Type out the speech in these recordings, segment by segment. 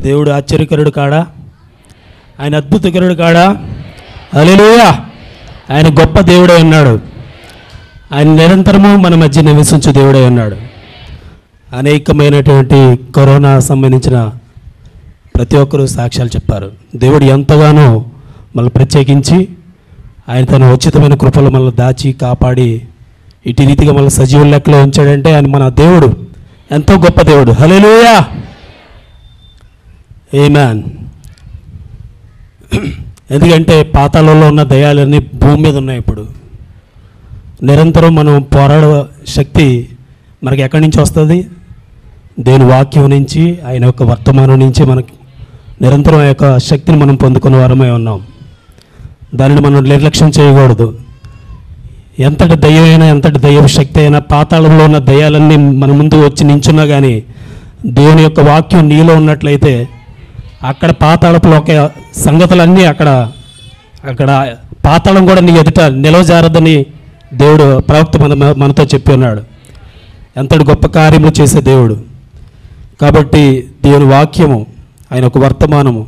దేవుడు ఆశ్చర్యకరుడు కాడా? ఆయన అద్భుతకరుడు కాడా? హల్లెలూయా! ఆయన గొప్ప దేవుడే ఉన్నాడు. ఆయన నిరంతరము మన మధ్య నివసించు దేవుడే ఉన్నాడు. అనేకమైనటువంటి కరోనా సంబంధించిన ప్రతి ఒక్కరూ సాక్ష్యాలు చెప్పారు. దేవుడు ఎంతగానో మనల్ని ప్రత్యేకించి ఆయన తన ఉచితమైన కృపలు మనల్ని దాచి కాపాడి ఇటు రీతిగా మనల్ని సజీవుల లెక్కలో ఉంచాడంటే ఆయన మన దేవుడు ఎంతో గొప్ప దేవుడు. హల్లెలూయా! ఆమేన్. ఎందుకంటే పాతాళంలో ఉన్న దయ్యాలన్నీ భూమి మీద ఉన్నాయి. ఇప్పుడు నిరంతరం మనం పోరాడ శక్తి మనకి ఎక్కడి నుంచి వస్తుంది? దేవుని వాక్యం నుంచి, ఆయన యొక్క వర్తమానం నుంచి మనకి నిరంతరం ఆ యొక్క శక్తిని మనం పొందుకున్న వారమై ఉన్నాం. దానిని మనం నిర్లక్ష్యం చేయకూడదు. ఎంతటి దయ్యమైనా, ఎంతటి దయ్య శక్తి అయినా, పాతాళంలో ఉన్న దయ్యాలన్నీ మన ముందు వచ్చి నించున్నా కానీ దేవుని యొక్క వాక్యం నీలో ఉన్నట్లయితే అక్కడ పాతాళపులో ఒక సంగతులన్నీ అక్కడ పాతాళం కూడా నీ ఎదుట నిలవజారదని దేవుడు ప్రవక్త మనతో చెప్పి ఉన్నాడు. ఎంతటి గొప్ప కార్యములు చేసే దేవుడు. కాబట్టి దేవుని వాక్యము, ఆయన ఒక వర్తమానము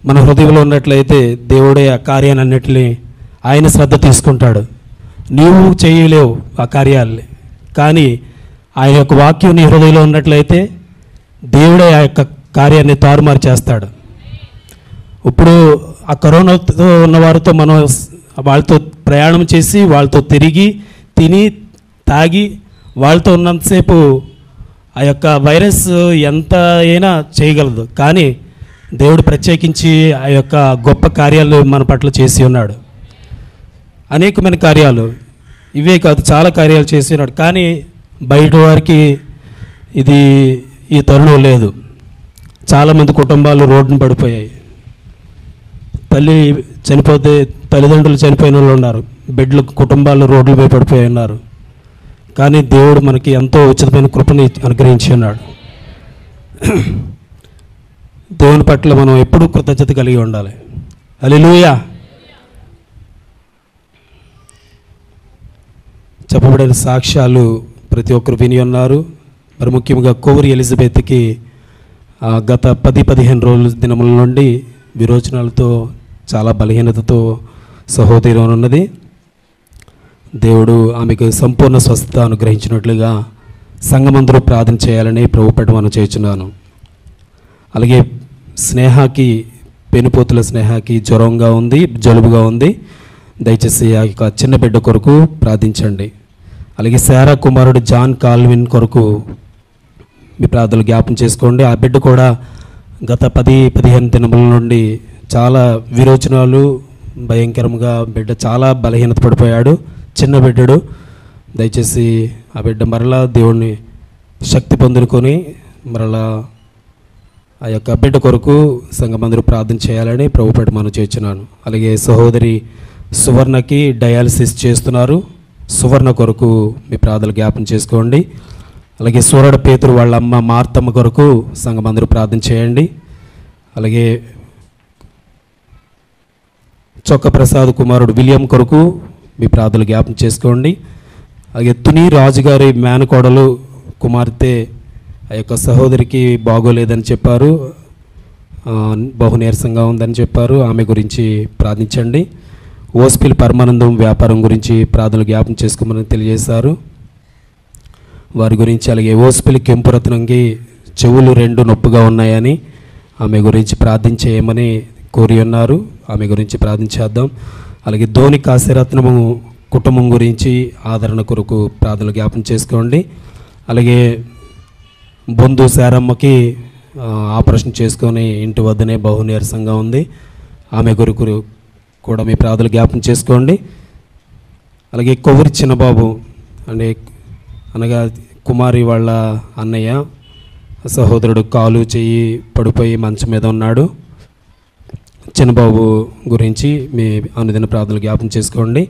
మన హృదయంలో ఉన్నట్లయితే దేవుడే ఆ కార్యాన్ని అన్నిటినీ ఆయన శ్రద్ధ తీసుకుంటాడు. నీవు చేయలేవు ఆ కార్యాలని, కానీ ఆయన యొక్క వాక్యం నీ హృదయంలో ఉన్నట్లయితే దేవుడే ఆ యొక్క కార్యాన్ని తారుమారు చేస్తాడు. ఇప్పుడు ఆ కరోనాతో ఉన్నవారితో మనం వాళ్ళతో ప్రయాణం చేసి, వాళ్ళతో తిరిగి, తిని, తాగి, వాళ్ళతో ఉన్నంతసేపు ఆ యొక్క వైరస్ ఎంత అయినా చేయగలదు. కానీ దేవుడు ప్రత్యేకించి ఆ యొక్క గొప్ప కార్యాలు మన పట్ల చేసి ఉన్నాడు. అనేకమైన కార్యాలు, ఇవే కాదు చాలా కార్యాలు చేసి ఉన్నాడు. కానీ బయట వారికి ఇది ఈ తరుణం లేదు. చాలామంది కుటుంబాలు రోడ్డున పడిపోయాయి. తల్లి చనిపోతే తల్లిదండ్రులు చనిపోయిన వాళ్ళు ఉన్నారు. బిడ్డలు కుటుంబాలు రోడ్లపై పడిపోయి ఉన్నారు. కానీ దేవుడు మనకి ఎంతో ఉచితమైన కృపని అనుగ్రహించి ఉన్నాడు. దేవుని పట్ల మనం ఎప్పుడూ కృతజ్ఞత కలిగి ఉండాలి. హల్లెలూయా! చెప్పబడిన సాక్ష్యాలు ప్రతి ఒక్కరు విని ఉన్నారు. మరి ముఖ్యంగా కోవూరి ఎలిజబెత్కి గత 10-15 రోజుల దినముల నుండి విరోచనాలతో చాలా బలహీనతతో సహోదరి ఉన్నది. దేవుడు ఆమెకు సంపూర్ణ స్వస్థత అనుగ్రహించినట్లుగా సంఘమందరూ ప్రార్థన చేయాలని ప్రభుపేట మనం చేస్తున్నాను. అలాగే స్నేహకి, పెనుపోతుల స్నేహకి జ్వరంగా ఉంది, జలుబుగా ఉంది. దయచేసి ఆ యొక్క చిన్న బిడ్డ కొరకు ప్రార్థించండి. అలాగే శారా కుమారుడు జాన్ కాల్విన్ కొరకు మీ ప్రార్థనలు జ్ఞాపం చేసుకోండి. ఆ బిడ్డ కూడా గత 10-15 దినముల నుండి చాలా విరోచనాలు, భయంకరంగా బిడ్డ చాలా బలహీనత పడిపోయాడు. చిన్న బిడ్డడు. దయచేసి ఆ బిడ్డ మరలా దేవుణ్ణి శక్తి పొందుకొని మరలా ఆ యొక్క బిడ్డ కొరకు సంఘమందరూ ప్రార్థన చేయాలని ప్రభుపేట మనం చేస్తున్నాను. అలాగే సహోదరి సువర్ణకి డయాలసిస్ చేస్తున్నారు. సువర్ణ కొరకు మీ ప్రార్థనలు జ్ఞాపం చేసుకోండి. అలాగే సూరడ పేతురు వాళ్ళ అమ్మ మార్తమ్మ కొరకు సంఘమందరూ ప్రార్థన చేయండి. అలాగే చొక్క ప్రసాద్ కుమారుడు విలియం కొరకు మీ ప్రార్థనలు జ్ఞాపం చేసుకోండి. అలాగే తుని రాజుగారి మేనకోడలు కుమార్తె ఆ యొక్క సహోదరికి బాగోలేదని చెప్పారు, బహు నీరసంగా ఉందని చెప్పారు. ఆమె గురించి ప్రార్థించండి. ఓస్పిల్ పరమానందం వ్యాపారం గురించి ప్రార్థనలు జ్ఞాపం చేసుకోమని తెలియజేశారు. వారి గురించి, అలాగే ఓస్పిల్ కెంపురత్నంకి చెవులు 2 నొప్పిగా ఉన్నాయని ఆమె గురించి ప్రార్థించేయమని కోరి ఉన్నారు. ఆమె గురించి ప్రార్థించేద్దాం. అలాగే ధోని కాశీరత్నము కుటుంబం గురించి ఆదరణ కొరకు ప్రార్థనలు జ్ఞాపం చేసుకోండి. అలాగే బొందు శారమ్మకి ఆపరేషన్ చేసుకొని ఇంటి వద్దనే బహు నీరసంగా ఉంది. ఆమె కొరకు కూడా మీ ప్రార్థనలు జ్ఞాపం చేసుకోండి. అలాగే కొవ్వూరి చిన్నబాబు అనగా కుమారి వాళ్ళ అన్నయ్య సహోదరుడు కాలు చెయ్యి పడిపోయి మంచం మీద ఉన్నాడు. చిన్నబాబు గురించి మీ అనుదిన ప్రార్థనలు జ్ఞాపం చేసుకోండి.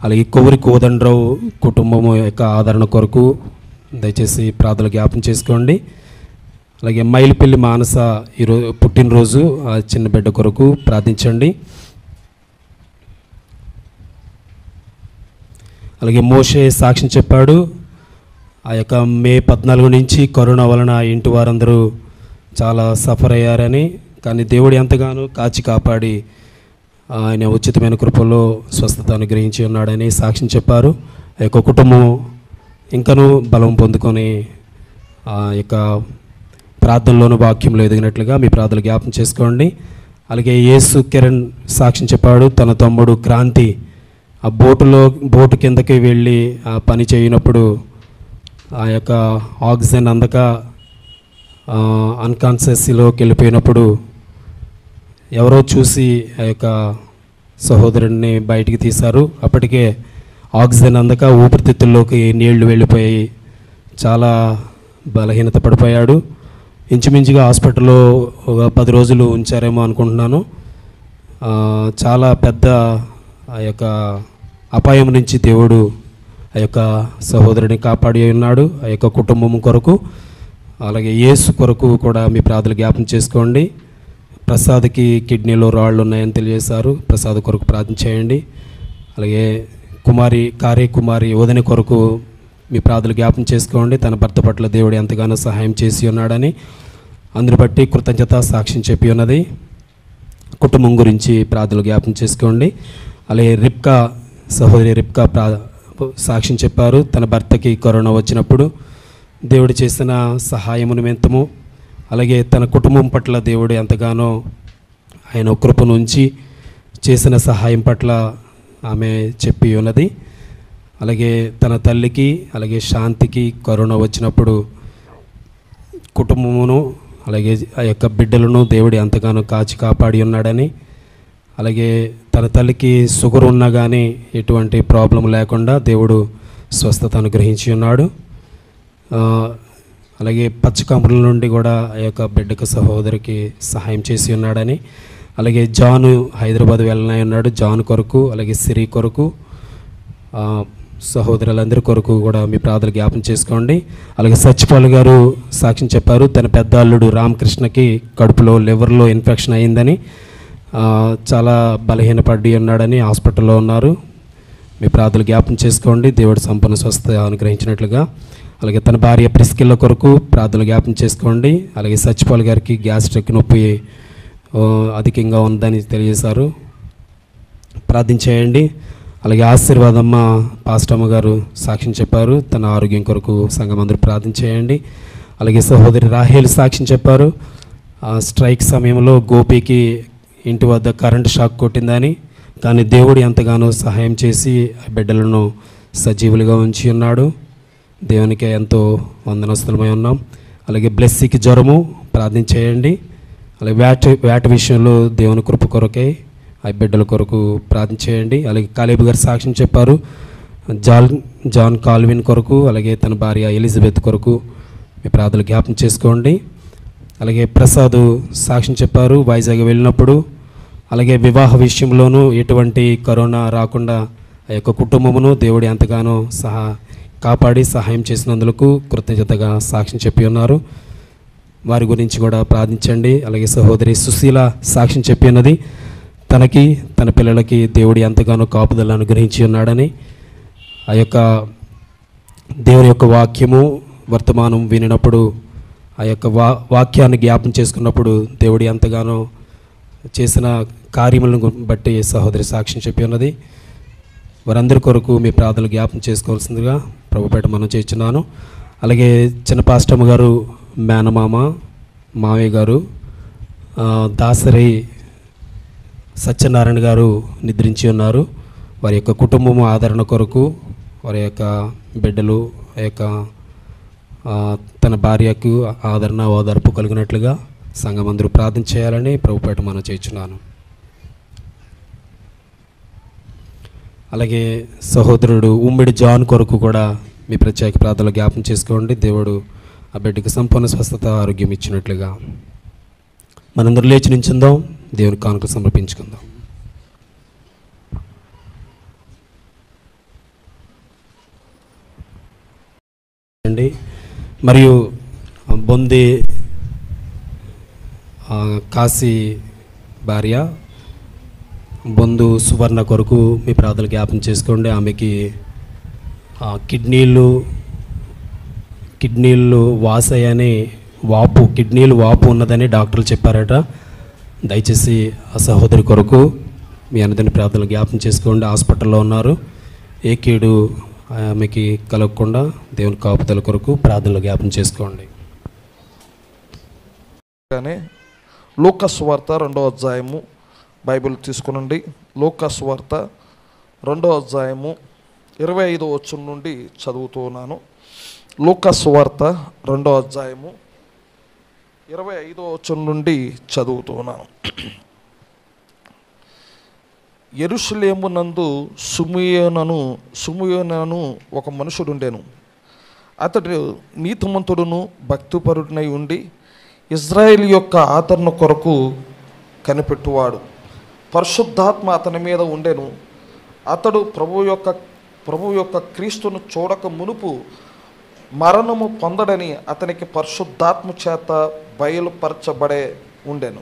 అలాగే కొవ్వూరి కోదండరావు కుటుంబము యొక్క ఆదరణ కొరకు దయచేసి ప్రార్థనలు జ్ఞాపం చేసుకోండి. అలాగే మైలుపల్లి మానస ఈరోజు పుట్టినరోజు, ఆ చిన్న బిడ్డ కొరకు ప్రార్థించండి. అలాగే మోషే సాక్ష్యం చెప్పాడు. ఆ యొక్క మే 14 నుంచి కరోనా వలన ఇంటి వారందరూ చాలా సఫర్ అయ్యారని, కానీ దేవుడు ఎంతగానో కాచి కాపాడి ఆయన ఉచితమైన కృపలో స్వస్థత అనుగ్రహించి ఉన్నాడని సాక్ష్యం చెప్పారు. ఆ యొక్క కుటుంబం ఇంకనూ బలం పొందుకొని ఆ యొక్క ప్రార్థనలోను వాక్యంలో ఎదిగినట్లుగా మీ ప్రార్థనలు జ్ఞాపకం చేసుకోండి. అలాగే యేసు కిరణ్ సాక్ష్యం చెప్పాడు. తన తమ్ముడు క్రాంతి ఆ బోటు కిందకి వెళ్ళి ఆ పని చేయనప్పుడు ఆ యొక్క ఆక్సిజన్ అందక అన్కాన్షియస్లోకి వెళ్ళిపోయినప్పుడు ఎవరో చూసి ఆ యొక్క సహోదరుడిని బయటికి తీశారు. అప్పటికే ఆక్సిజన్ అందక ఊపిరితిత్తుల్లోకి నీళ్లు వెళ్ళిపోయి చాలా బలహీనత పడిపోయాడు. ఇంచుమించుగా హాస్పిటల్లో ఒక 10 రోజులు ఉంచారేమో అనుకుంటున్నాను. చాలా పెద్ద ఆ యొక్క అపాయం నుంచి దేవుడు ఆ యొక్క సహోదరుని కాపాడి ఉన్నాడు. ఆ యొక్క కుటుంబం కొరకు, అలాగే యేసు కొరకు కూడా మీ ప్రార్థనలు జ్ఞాపకం చేసుకోండి. ప్రసాద్కి కిడ్నీలో రాళ్ళు ఉన్నాయని తెలియజేశారు. ప్రసాద్ కొరకు ప్రార్థన చేయండి. అలాగే కుమారి వదిన కొరకు మీ ప్రార్థనలు జ్ఞాపకం చేసుకోండి. తన భర్త పట్ల దేవుడు ఎంతగానో సహాయం చేసి ఉన్నాడని అందుని బట్టి కృతజ్ఞత సాక్ష్యం చెప్పి ఉన్నది. కుటుంబం గురించి ప్రార్థనలు జ్ఞాపకం చేసుకోండి. అలాగే సహోదరి రిప్కా సాక్ష్యం చెప్పారు. తన భర్తకి కరోనా వచ్చినప్పుడు దేవుడు చేసిన సహాయము నిమిత్తము, అలాగే తన కుటుంబం పట్ల దేవుడు ఎంతగానో ఆయన కృపను ఉంచి చేసిన సహాయం పట్ల ఆమె చెప్పి ఉన్నది. అలాగే తన తల్లికి అలాగే శాంతికి కరోనా వచ్చినప్పుడు కుటుంబమును అలాగే ఆ యొక్క బిడ్డలను దేవుడు ఎంతగానో కాచి కాపాడి ఉన్నాడని, అలాగే తన తల్లికి షుగర్ ఉన్నా కానీ ఎటువంటి ప్రాబ్లం లేకుండా దేవుడు స్వస్థత అనుగ్రహించి ఉన్నాడు. అలాగే పచ్చకాంపుల నుండి కూడా ఆ యొక్క బిడ్డకు సహోదరికి సహాయం చేసి ఉన్నాడని, అలాగే జాను హైదరాబాద్ వెళ్ళనై ఉన్నాడు. జాన్ కొరకు అలాగే సిరి కొరకు సహోదరులందరి కొరకు కూడా మీ ప్రార్థనలు జ్ఞాపకం చేసుకోండి. అలాగే సత్యపాల్ గారు సాక్ష్యం చెప్పారు. తన పెద్ద అల్లుడు రామకృష్ణకి కడుపులో లివర్లో ఇన్ఫెక్షన్ అయిందని, చాలా బలహీనపడి ఉన్నాడని హాస్పిటల్లో ఉన్నారు. మీ ప్రార్థనలు జ్ఞాపకం చేసుకోండి. దేవుడు సంపూర్ణ స్వస్థత అనుగ్రహించినట్లుగా. అలాగే తన భార్య ప్రిస్కిల్ల కొరకు ప్రార్థనలు జ్ఞాపకం చేసుకోండి. అలాగే సత్యపాల్ గారికి గ్యాస్ట్రిక్ నొప్పి అధికంగా ఉందని తెలియజేశారు. ప్రార్థన చేయండి. అలాగే ఆశీర్వాదమ్మ పాస్టమ్మ గారు సాక్ష్యం చెప్పారు. తన ఆరోగ్యం కొరకు సంఘం అందరూ ప్రార్థన చేయండి. అలాగే సహోదరి రాహేల్ సాక్ష్యం చెప్పారు. స్ట్రైక్ సమయంలో గోపికి ఇంటి వద్ద కరెంటు షాక్ కొట్టిందని, కానీ దేవుడు ఎంతగానో సహాయం చేసి ఆ బిడ్డలను సజీవులుగా ఉంచి ఉన్నాడు. దేవునికి ఎంతో వందనస్తులమై ఉన్నాం. అలాగే బ్లెస్సీకి జ్వరము ప్రార్థన చేయండి. అలాగే వేట విషయంలో దేవుని కృప కొరకై ఆ బిడ్డల కొరకు ప్రార్థన చేయండి. అలాగే కాలేబు గారు సాక్ష్యం చెప్పారు. జాన్ కాల్విన్ కొరకు అలాగే తన భార్య ఎలిజబెత్ కొరకు మీ ప్రార్థనలు జ్ఞాపకం చేసుకోండి. అలాగే ప్రసాద్ సాక్ష్యం చెప్పారు. వైజాగ్ వెళ్ళినప్పుడు అలాగే వివాహ విషయంలోనూ ఎటువంటి కరోనా రాకుండా ఆ యొక్క కుటుంబమును దేవుడు ఎంతగానో కాపాడి సహాయం చేసినందుకు కృతజ్ఞతగా సాక్ష్యం చెప్పి ఉన్నారు. వారి గురించి కూడా ప్రార్థించండి. అలాగే సహోదరి సుశీల సాక్ష్యం చెప్పి ఉన్నది. తనకి తన పిల్లలకి దేవుడు ఎంతగానో కాపుదల అనుగ్రహించి ఉన్నాడని, ఆ యొక్క దేవుని యొక్క వాక్యము వర్తమానం వినినప్పుడు ఆ యొక్క వాక్యాన్ని జ్ఞాపం చేసుకున్నప్పుడు దేవుడు ఎంతగానో చేసిన కార్యములను బట్టి సహోదరి సాక్ష్యం చెప్పి ఉన్నది. వారందరి కొరకు మీ ప్రార్థనలు జ్ఞాపం చేసుకోవాల్సిందిగా ప్రభుపేట మనం చేస్తున్నాను. అలాగే చిన్న పాస్టమ్మ గారు మేనమామ మావయ్య గారు దాసరి సత్యనారాయణ గారు నిద్రించి ఉన్నారు. వారి యొక్క కుటుంబము ఆదరణ కొరకు వారి యొక్క బిడ్డలు ఆ యొక్క తన భార్యకు ఆదరణ ఓదార్పు కలిగినట్లుగా సంఘం అందరూ ప్రార్థన చేయాలని ప్రభుపేట మనం చేస్తున్నాను. అలాగే సహోదరుడు ఉమ్మిడి జాన్ కొరకు కూడా మీ ప్రత్యేక ప్రార్థనలు జ్ఞాపం చేసుకోండి. దేవుడు ఆ బిడ్డకి సంపూర్ణ స్వస్థత ఆరోగ్యం ఇచ్చినట్లుగా. మనందరూ లేచి నించుందాం, దేవుని కానుకలు సమర్పించుకుందాం. మరియు బొంది కాశీ భార్య బొందు సువర్ణ కొరకు మీ ప్రార్థనలు జ్ఞాపం చేసుకోండి. ఆమెకి కిడ్నీలు వాసయ్యని వాపు, కిడ్నీలు వాపు ఉన్నదని డాక్టర్లు చెప్పారట. దయచేసి ఆ సహోదరి కొరకు మీ అందరిని ప్రార్థనలు జ్ఞాపకం చేసుకోండి. హాస్పిటల్లో ఉన్నారు. ఏ కీడు ఆమెకి కలగకుండా దేవుని కాపుదల కొరకు ప్రార్థనలు జ్ఞాపకం చేసుకోండి. కానీ లూకా సువార్త 2వ అధ్యాయము బైబిల్ తీసుకునండి. లూకా సువార్త 2వ అధ్యాయము 25వ వచనం నుండి చదువుతూ ఉన్నాను. లూకా సువార్త 2వ అధ్యాయము 25వ వచనం నుండి చదువుతూ ఉన్నాను. యెరూషలేమునందు సుమయోనను ఒక మనుషుడు ఉండెను. అతడు నీతిమంతుడును భక్తిపరుడునై ఉండి ఇజ్రాయేల్ యొక్క ఆదరణ కొరకు కనిపెట్టువాడు. పరిశుద్ధాత్మ అతని మీద ఉండెను. అతడు ప్రభు యొక్క క్రీస్తును చూడక మునుపు మరణము పొందడని అతనికి పరిశుద్ధాత్మ చేత బయలుపరచబడే ఉండెను.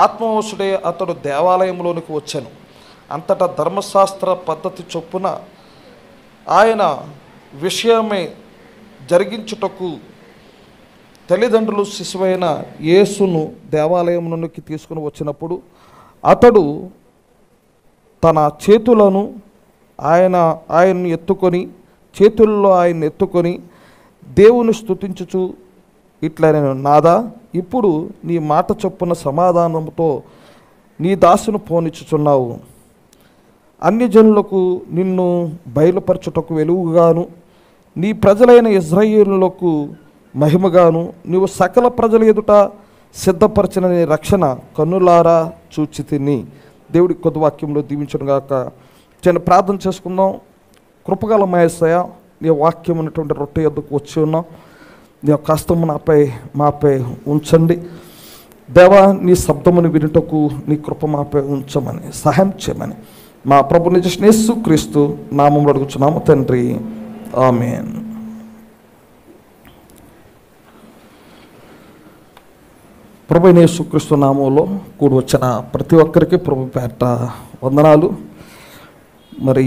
ఆత్మవశుడే అతడు దేవాలయంలోనికి వచ్చాను. అంతటా ధర్మశాస్త్ర పద్ధతి చొప్పున ఆయన విషయమై జరిగించుటకు తల్లిదండ్రులు శిశువైన యేసును దేవాలయంలోనికి తీసుకుని వచ్చినప్పుడు అతడు తన చేతులను ఆయన్ని ఎత్తుకొని చేతుల్లో ఆయన్ని ఎత్తుకొని దేవుని స్తుతించుచు ఇట్లా, నేను నాదా, ఇప్పుడు నీ మాట చొప్పున సమాధానంతో నీ దాసును పోనిచ్చుచున్నావు. అన్యజనులకు నిన్ను బయలుపరచుటకు వెలుగుగాను, నీ ప్రజలైన ఇజ్రాయేలులకు మహిమగాను, నీవు సకల ప్రజల ఎదుట సిద్ధపరచిన నీ రక్షణ కన్నులారా చూచి తిని. దేవుడి కొద్ది వాక్యంలో దీవించను గాక. చిన్న ప్రార్థన చేసుకుందాం. కృపగల మహేశయ్య, నీ వాక్యం ఉన్నటువంటి రొట్టె యొద్దకు వచ్చి ఉన్నాం. నీ యొక్క హస్తము మాపై ఉంచండి. దేవా, నీ శబ్దమును వినుటకు నీ కృప మాపై ఉంచమని సహాయం చేయమని మా ప్రభు నిజ యేసు క్రీస్తు నామములో అడుగుచున్నాము తండ్రి, ఆమేన్. ప్రభు యేసు క్రీస్తు నామములో కూడి వచ్చిన ప్రతి ఒక్కరికి ప్రభు పేట వందనాలు. మరి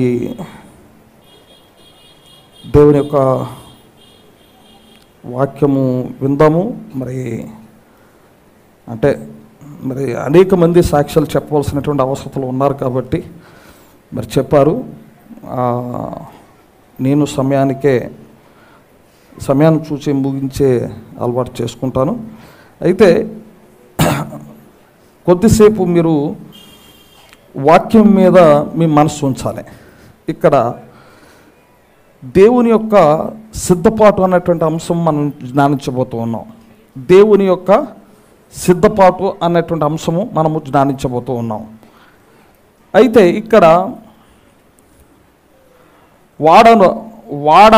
దేవుని యొక్క వాక్యము విందాము. మరి అనేక మంది సాక్ష్యాలు చెప్పవలసినటువంటి అవసరతలు ఉన్నారు కాబట్టి మరి చెప్పారు. నేను సమయాన్ని చూసి ముగించే అలవాటు చేసుకుంటాను. అయితే కొద్దిసేపు మీరు వాక్యం మీద మీ మనసు ఉంచాలి. ఇక్కడ దేవుని యొక్క సిద్ధపాటు అన్నటువంటి అంశం మనం జ్ఞానించబోతూ ఉన్నాం. దేవుని యొక్క సిద్ధపాటు అన్నటువంటి అంశము మనము జ్ఞానించబోతూ ఉన్నాం. అయితే ఇక్కడ వాడ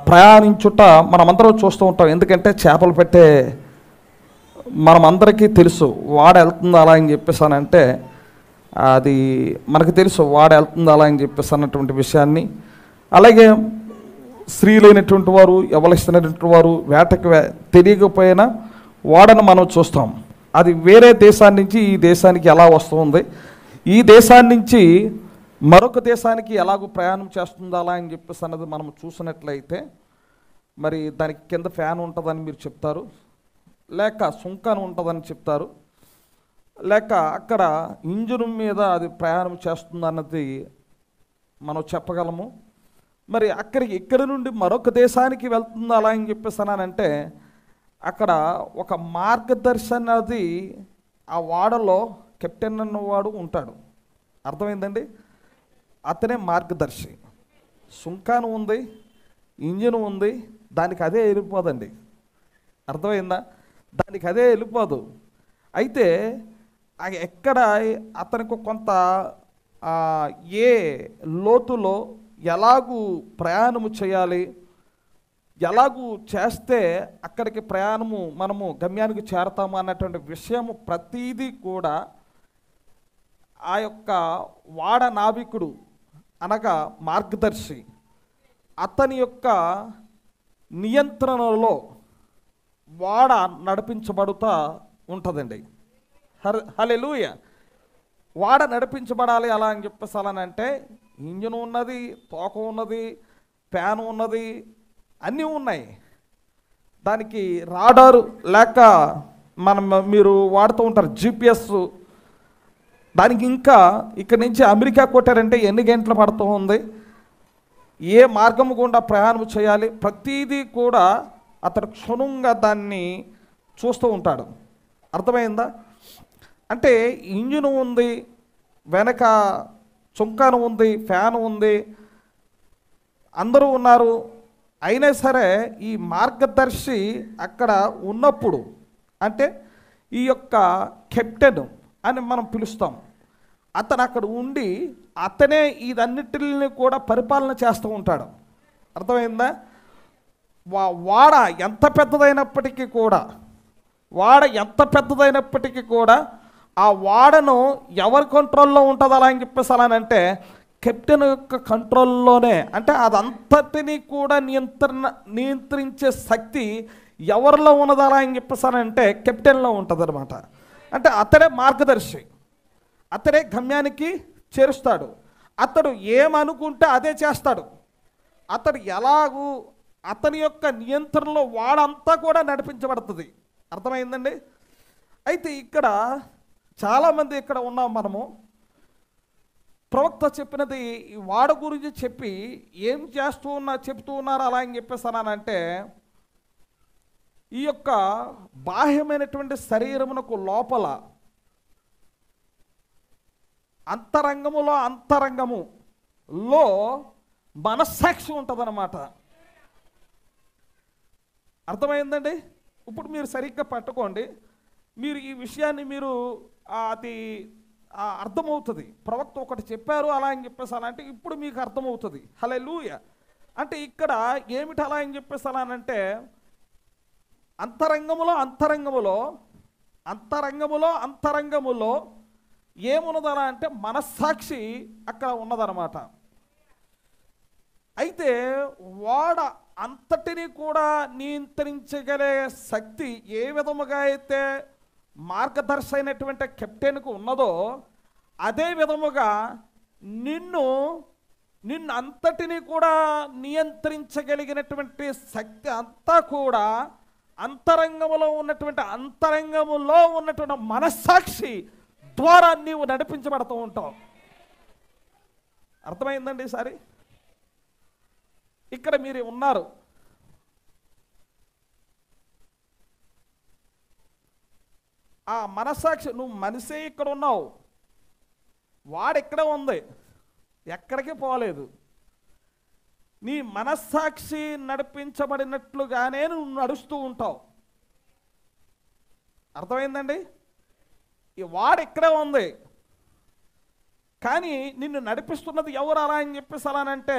ప్రయాణించుట మనమందరం చూస్తూ ఉంటాం. ఎందుకంటే చేపలు పెట్టే మనమందరికీ తెలుసు వాడ వెళ్తుంది అలా అని చెప్పేసానంటే అది మనకు తెలుసు వాడ వెళ్తుంది అలా అని చెప్పేసి అన్నటువంటి విషయాన్ని. అలాగే స్త్రీలైనటువంటి వారు, ఎవరిస్తున్నటువంటి వారు వేటకి తెలియకపోయినా వాడను మనం చూస్తాం. అది వేరే దేశాన్ని నుంచి ఈ దేశానికి ఎలా వస్తుంది, ఈ దేశాన్ని నుంచి మరొక దేశానికి ఎలాగో ప్రయాణం చేస్తుందా అలా అని చెప్పేసి అన్నది మనం చూసినట్లయితే మరి దానికి కింద ఫ్యాన్ ఉంటుందని మీరు చెప్తారు, లేక సుంకాను ఉంటుందని చెప్తారు, లేక అక్కడ ఇంజిన్ మీద అది ప్రయాణం చేస్తుందన్నది మనం చెప్పగలము. మరి ఇక్కడి నుండి మరొక దేశానికి వెళ్తుందా అలా అని చెప్పేసానంటే అక్కడ ఒక మార్గదర్శి అన్నది ఆ వాడలో కెప్టెన్ అన్నవాడు ఉంటాడు. అర్థమైందండి? అతనే మార్గదర్శి. సుంకాను ఉంది, ఇంజిన్ ఉంది, దానికి అదే వెళ్ళిపోదండి. అర్థమైందా? దానికి అదే వెళ్ళిపోదు. అయితే ఎక్కడ అతనికి కొంత ఏ లోతులో ఎలాగూ ప్రయాణము చేయాలి, ఎలాగూ చేస్తే అక్కడికి మనము గమ్యానికి చేరతాము అన్నటువంటి విషయము ప్రతీదీ కూడా ఆ యొక్క వాడ నావికుడు అనగా మార్గదర్శి అతని యొక్క నియంత్రణలో వాడ నడిపించబడుతూ ఉంటుందండి. హల్లెలూయా. వాడ నడిపించబడాలి అలా అని చెప్పేసాలనంటే ఇంజన్ ఉన్నది, తోక ఉన్నది, ఫ్యాన్ ఉన్నది, అన్నీ ఉన్నాయి. దానికి రాడారు లేక మీరు వాడుతూ ఉంటారు జిపిఎస్, దానికి ఇంకా ఇక్కడి నుంచి అమెరికా కొట్టారంటే ఎన్ని గంటలు పడుతూ ఉంది, ఏ మార్గం గుండా ప్రయాణం చేయాలి, ప్రతిదీ కూడా అతడు క్షుణ్ణంగా దాన్ని చూస్తూ ఉంటాడు. అర్థమైందా? అంటే ఇంజిన్ ఉంది, వెనక చుంకాను ఉంది, ఫ్యాన్ ఉంది, అందరూ ఉన్నారు. అయినా సరే ఈ మార్గదర్శి అక్కడ ఉన్నప్పుడు, అంటే ఈ యొక్క కెప్టెన్ అని మనం పిలుస్తాం, అతను అక్కడ ఉండి అతనే ఇదన్నిటిని కూడా పరిపాలన చేస్తూ ఉంటాడు. అర్థమైందా? వాడ ఎంత పెద్దదైనప్పటికీ కూడా ఆ వాడను ఎవరి కంట్రోల్లో ఉంటుంది అలా అని చెప్పేసి అలా అంటే కెప్టెన్ యొక్క కంట్రోల్లోనే. అంటే అదంతటినీ కూడా నియంత్రించే శక్తి ఎవరిలో ఉన్నది అలా అని చెప్పేసానంటే కెప్టెన్లో ఉంటుంది అనమాట. అంటే అతడే మార్గదర్శి, అతడే గమ్యానికి చేరుస్తాడు. అతడు ఏమనుకుంటే అదే చేస్తాడు. అతడు ఎలాగూ అతని యొక్క నియంత్రణలో వాడంతా కూడా నడిపించబడుతుంది. అర్థమైందండి? అయితే ఇక్కడ చాలామంది ఇక్కడ ఉన్నాం మనము. ప్రవక్త చెప్పినది వాడ గురించి చెప్పి ఏం చెప్తూ ఉన్నారు అలా అని చెప్పేసానంటే, ఈ యొక్క బాహ్యమైనటువంటి శరీరమునకు లోపల అంతరంగములో మనస్సాక్షి ఉంటుందన్నమాట. అర్థమైందండి? ఇప్పుడు మీరు సరిగ్గా పట్టుకోండి. మీరు ఈ విషయాన్ని అది అర్థమవుతుంది. ప్రవక్త ఒకటి చెప్పారు అలా అని చెప్పేసి అలా అంటే ఇప్పుడు మీకు అర్థమవుతుంది. హల్లెలూయా. అంటే ఇక్కడ ఏమిటి అలా అని చెప్పేసి అలా అంటే అంతరంగములో ఏమున్నదలా అంటే మనస్సాక్షి అక్కడ ఉన్నదన్నమాట. అయితే వాడ అంతటినీ కూడా నియంత్రించగలే శక్తి ఏ విధముగా అయితే మార్గదర్శి అయినటువంటి కెప్టెన్కు ఉన్నదో, అదే విధముగా నిన్ను అంతటినీ కూడా నియంత్రించగలిగినటువంటి శక్తి అంతా కూడా అంతరంగములో ఉన్నటువంటి మనస్సాక్షి ద్వారా నీవు నడిపించబడుతూ ఉంటావు. అర్థమైందండి? ఈసారి ఇక్కడ మీరు ఉన్నారు, ఆ మనస్సాక్షి, నువ్వు మనిషే ఇక్కడ ఉన్నావు, వాడు ఇక్కడే ఉంది, ఎక్కడికి పోలేదు. నీ మనస్సాక్షి నడిపించబడినట్లుగానే నువ్వు నడుస్తూ ఉంటావు. అర్థమైందండి? ఈ వాడు ఇక్కడే ఉంది, కానీ నిన్ను నడిపిస్తున్నది ఎవరు అలా అని చెప్పేసి అలానంటే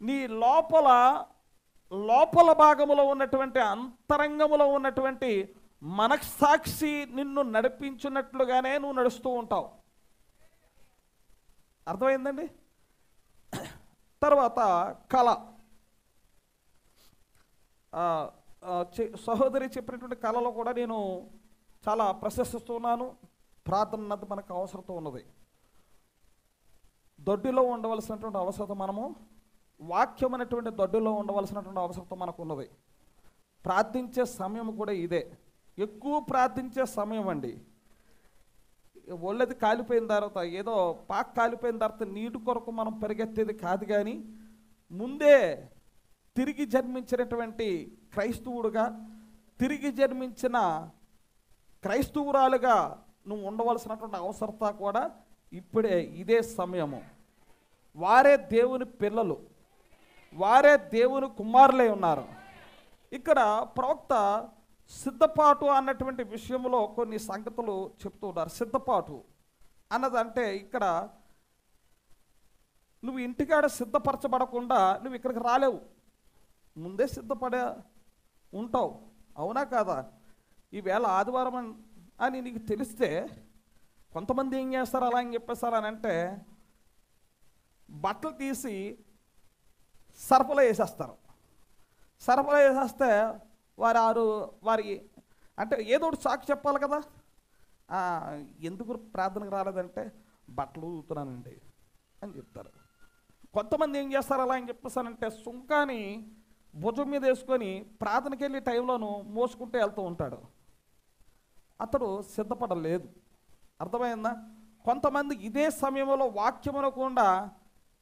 నీ లోపల భాగములో ఉన్నటువంటి అంతరంగములో ఉన్నటువంటి మనస్సాక్షి నిన్ను నడిపించున్నట్లుగానే నువ్వు నడుస్తూ ఉంటావు. అర్థమైందండి? తర్వాత కళ. సహోదరి చెప్పినటువంటి కళలో కూడా నేను చాలా ప్రశంసిస్తున్నాను. ప్రార్థన అన్నది మనకు అవసరత ఉన్నది. దొడ్డిలో ఉండవలసినటువంటి అవసరత, మనము వాక్యం అనేటువంటి దొడ్డిలో ఉండవలసినటువంటి అవసరత మనకు ఉన్నది. ప్రార్థించే సమయం కూడా ఇదే, ఎక్కువ ప్రార్థించే సమయం అండి. ఒళ్ళది కాలిపోయిన తర్వాత, ఏదో పాక్ కాలిపోయిన తర్వాత నీటి కొరకు మనం పరిగెత్తేది కాదు, కానీ ముందే తిరిగి జన్మించినటువంటి క్రైస్తవుడుగా, తిరిగి జన్మించిన క్రైస్తవురాలుగా నువ్వు ఉండవలసినటువంటి అవసరత కూడా ఇప్పుడే, ఇదే సమయము. వారే దేవుని పిల్లలు, వారే దేవుని కుమారులై ఉన్నారు. ఇక్కడ ప్రవక్త సిద్ధపాటు అన్నటువంటి విషయంలో కొన్ని సంగతులు చెప్తూ ఉన్నారు. సిద్ధపాటు అన్నదంటే ఇక్కడ నువ్వు ఇంటికాడ సిద్ధపరచబడకుండా నువ్వు ఇక్కడికి రాలేవు, ముందే సిద్ధపడే ఉంటావు. అవునా కాదా? ఈవేళ ఆదివారం అని నీకు తెలిస్తే కొంతమంది ఏం చేస్తారు అలా అని చెప్పేస్తారని అంటే బట్టలు తీసి సరఫలో వేసేస్తారు. సరఫలో వేసేస్తే వారి అంటే ఏదో ఒకటి సాకు చెప్పాలి కదా. ఎందుకు ప్రార్థనకు రాలేదంటే బట్టలు ఊతున్నానండి అని చెప్తారు. కొంతమంది ఏం చేస్తారు అలా అని చెప్పేసానంటే సుంకాని భుజం మీద వేసుకొని ప్రార్థనకి వెళ్ళే టైంలోనూ మోసుకుంటూ వెళ్తూ ఉంటాడు. అతడు సిద్ధపడలేదు. అర్థమైందా? కొంతమంది ఇదే సమయంలో వాక్యం అనకుండా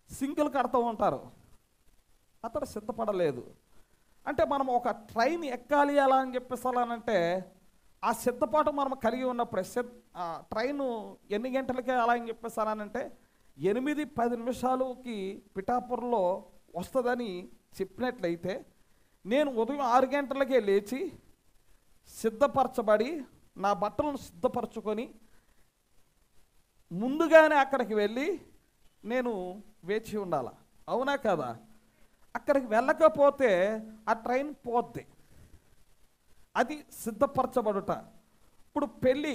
సింగిల్ కడుతూ ఉంటారు. అతడు సిద్ధపడలేదు. అంటే మనం ఒక ట్రైన్ ఎక్కాలి అలా అని చెప్పేసాలంటే ఆ సిద్ధపాటు మనం కలిగి ఉన్నప్పుడే ట్రైను ఎన్ని గంటలకే అలా అని చెప్పేసానంటే 8-10 నిమిషాలకి పిఠాపురంలో వస్తుందని చెప్పినట్లయితే నేను ఉదయం 6 గంటలకే లేచి సిద్ధపరచబడి నా బట్టలను సిద్ధపరచుకొని ముందుగానే అక్కడికి వెళ్ళి నేను వేచి ఉండాలి. అవునా కదా? అక్కడికి వెళ్ళకపోతే ఆ ట్రైన్ పోద్ది. అది సిద్ధపరచబడుట. ఇప్పుడు పెళ్ళి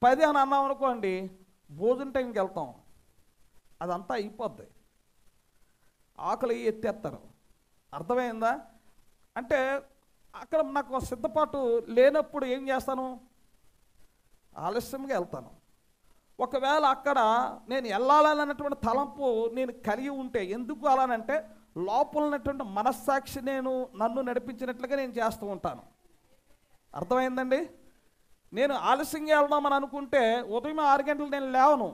10 అని అన్నాం అనుకోండి, భోజనం టైంకి వెళ్తాం, అదంతా అయిపోద్ది. ఆకలి ఎత్తేస్తారు. అర్థమైందా? అంటే అక్కడ నాకు సిద్ధపాటు లేనప్పుడు ఏం చేస్తాను? ఆలస్యంగా వెళ్తాను. ఒకవేళ అక్కడ నేను వెళ్ళాలన్నటువంటి తలంపు నేను కలిగి ఉంటే, ఎందుకు అలానంటే లోపల ఉన్నటువంటి మనస్సాక్షి నన్ను నడిపించినట్లుగా నేను చేస్తూ ఉంటాను. అర్థమైందండి? నేను ఆలస్యంగా వెళ్దామని అనుకుంటే ఉదయం 6 గంటలు నేను లేవను.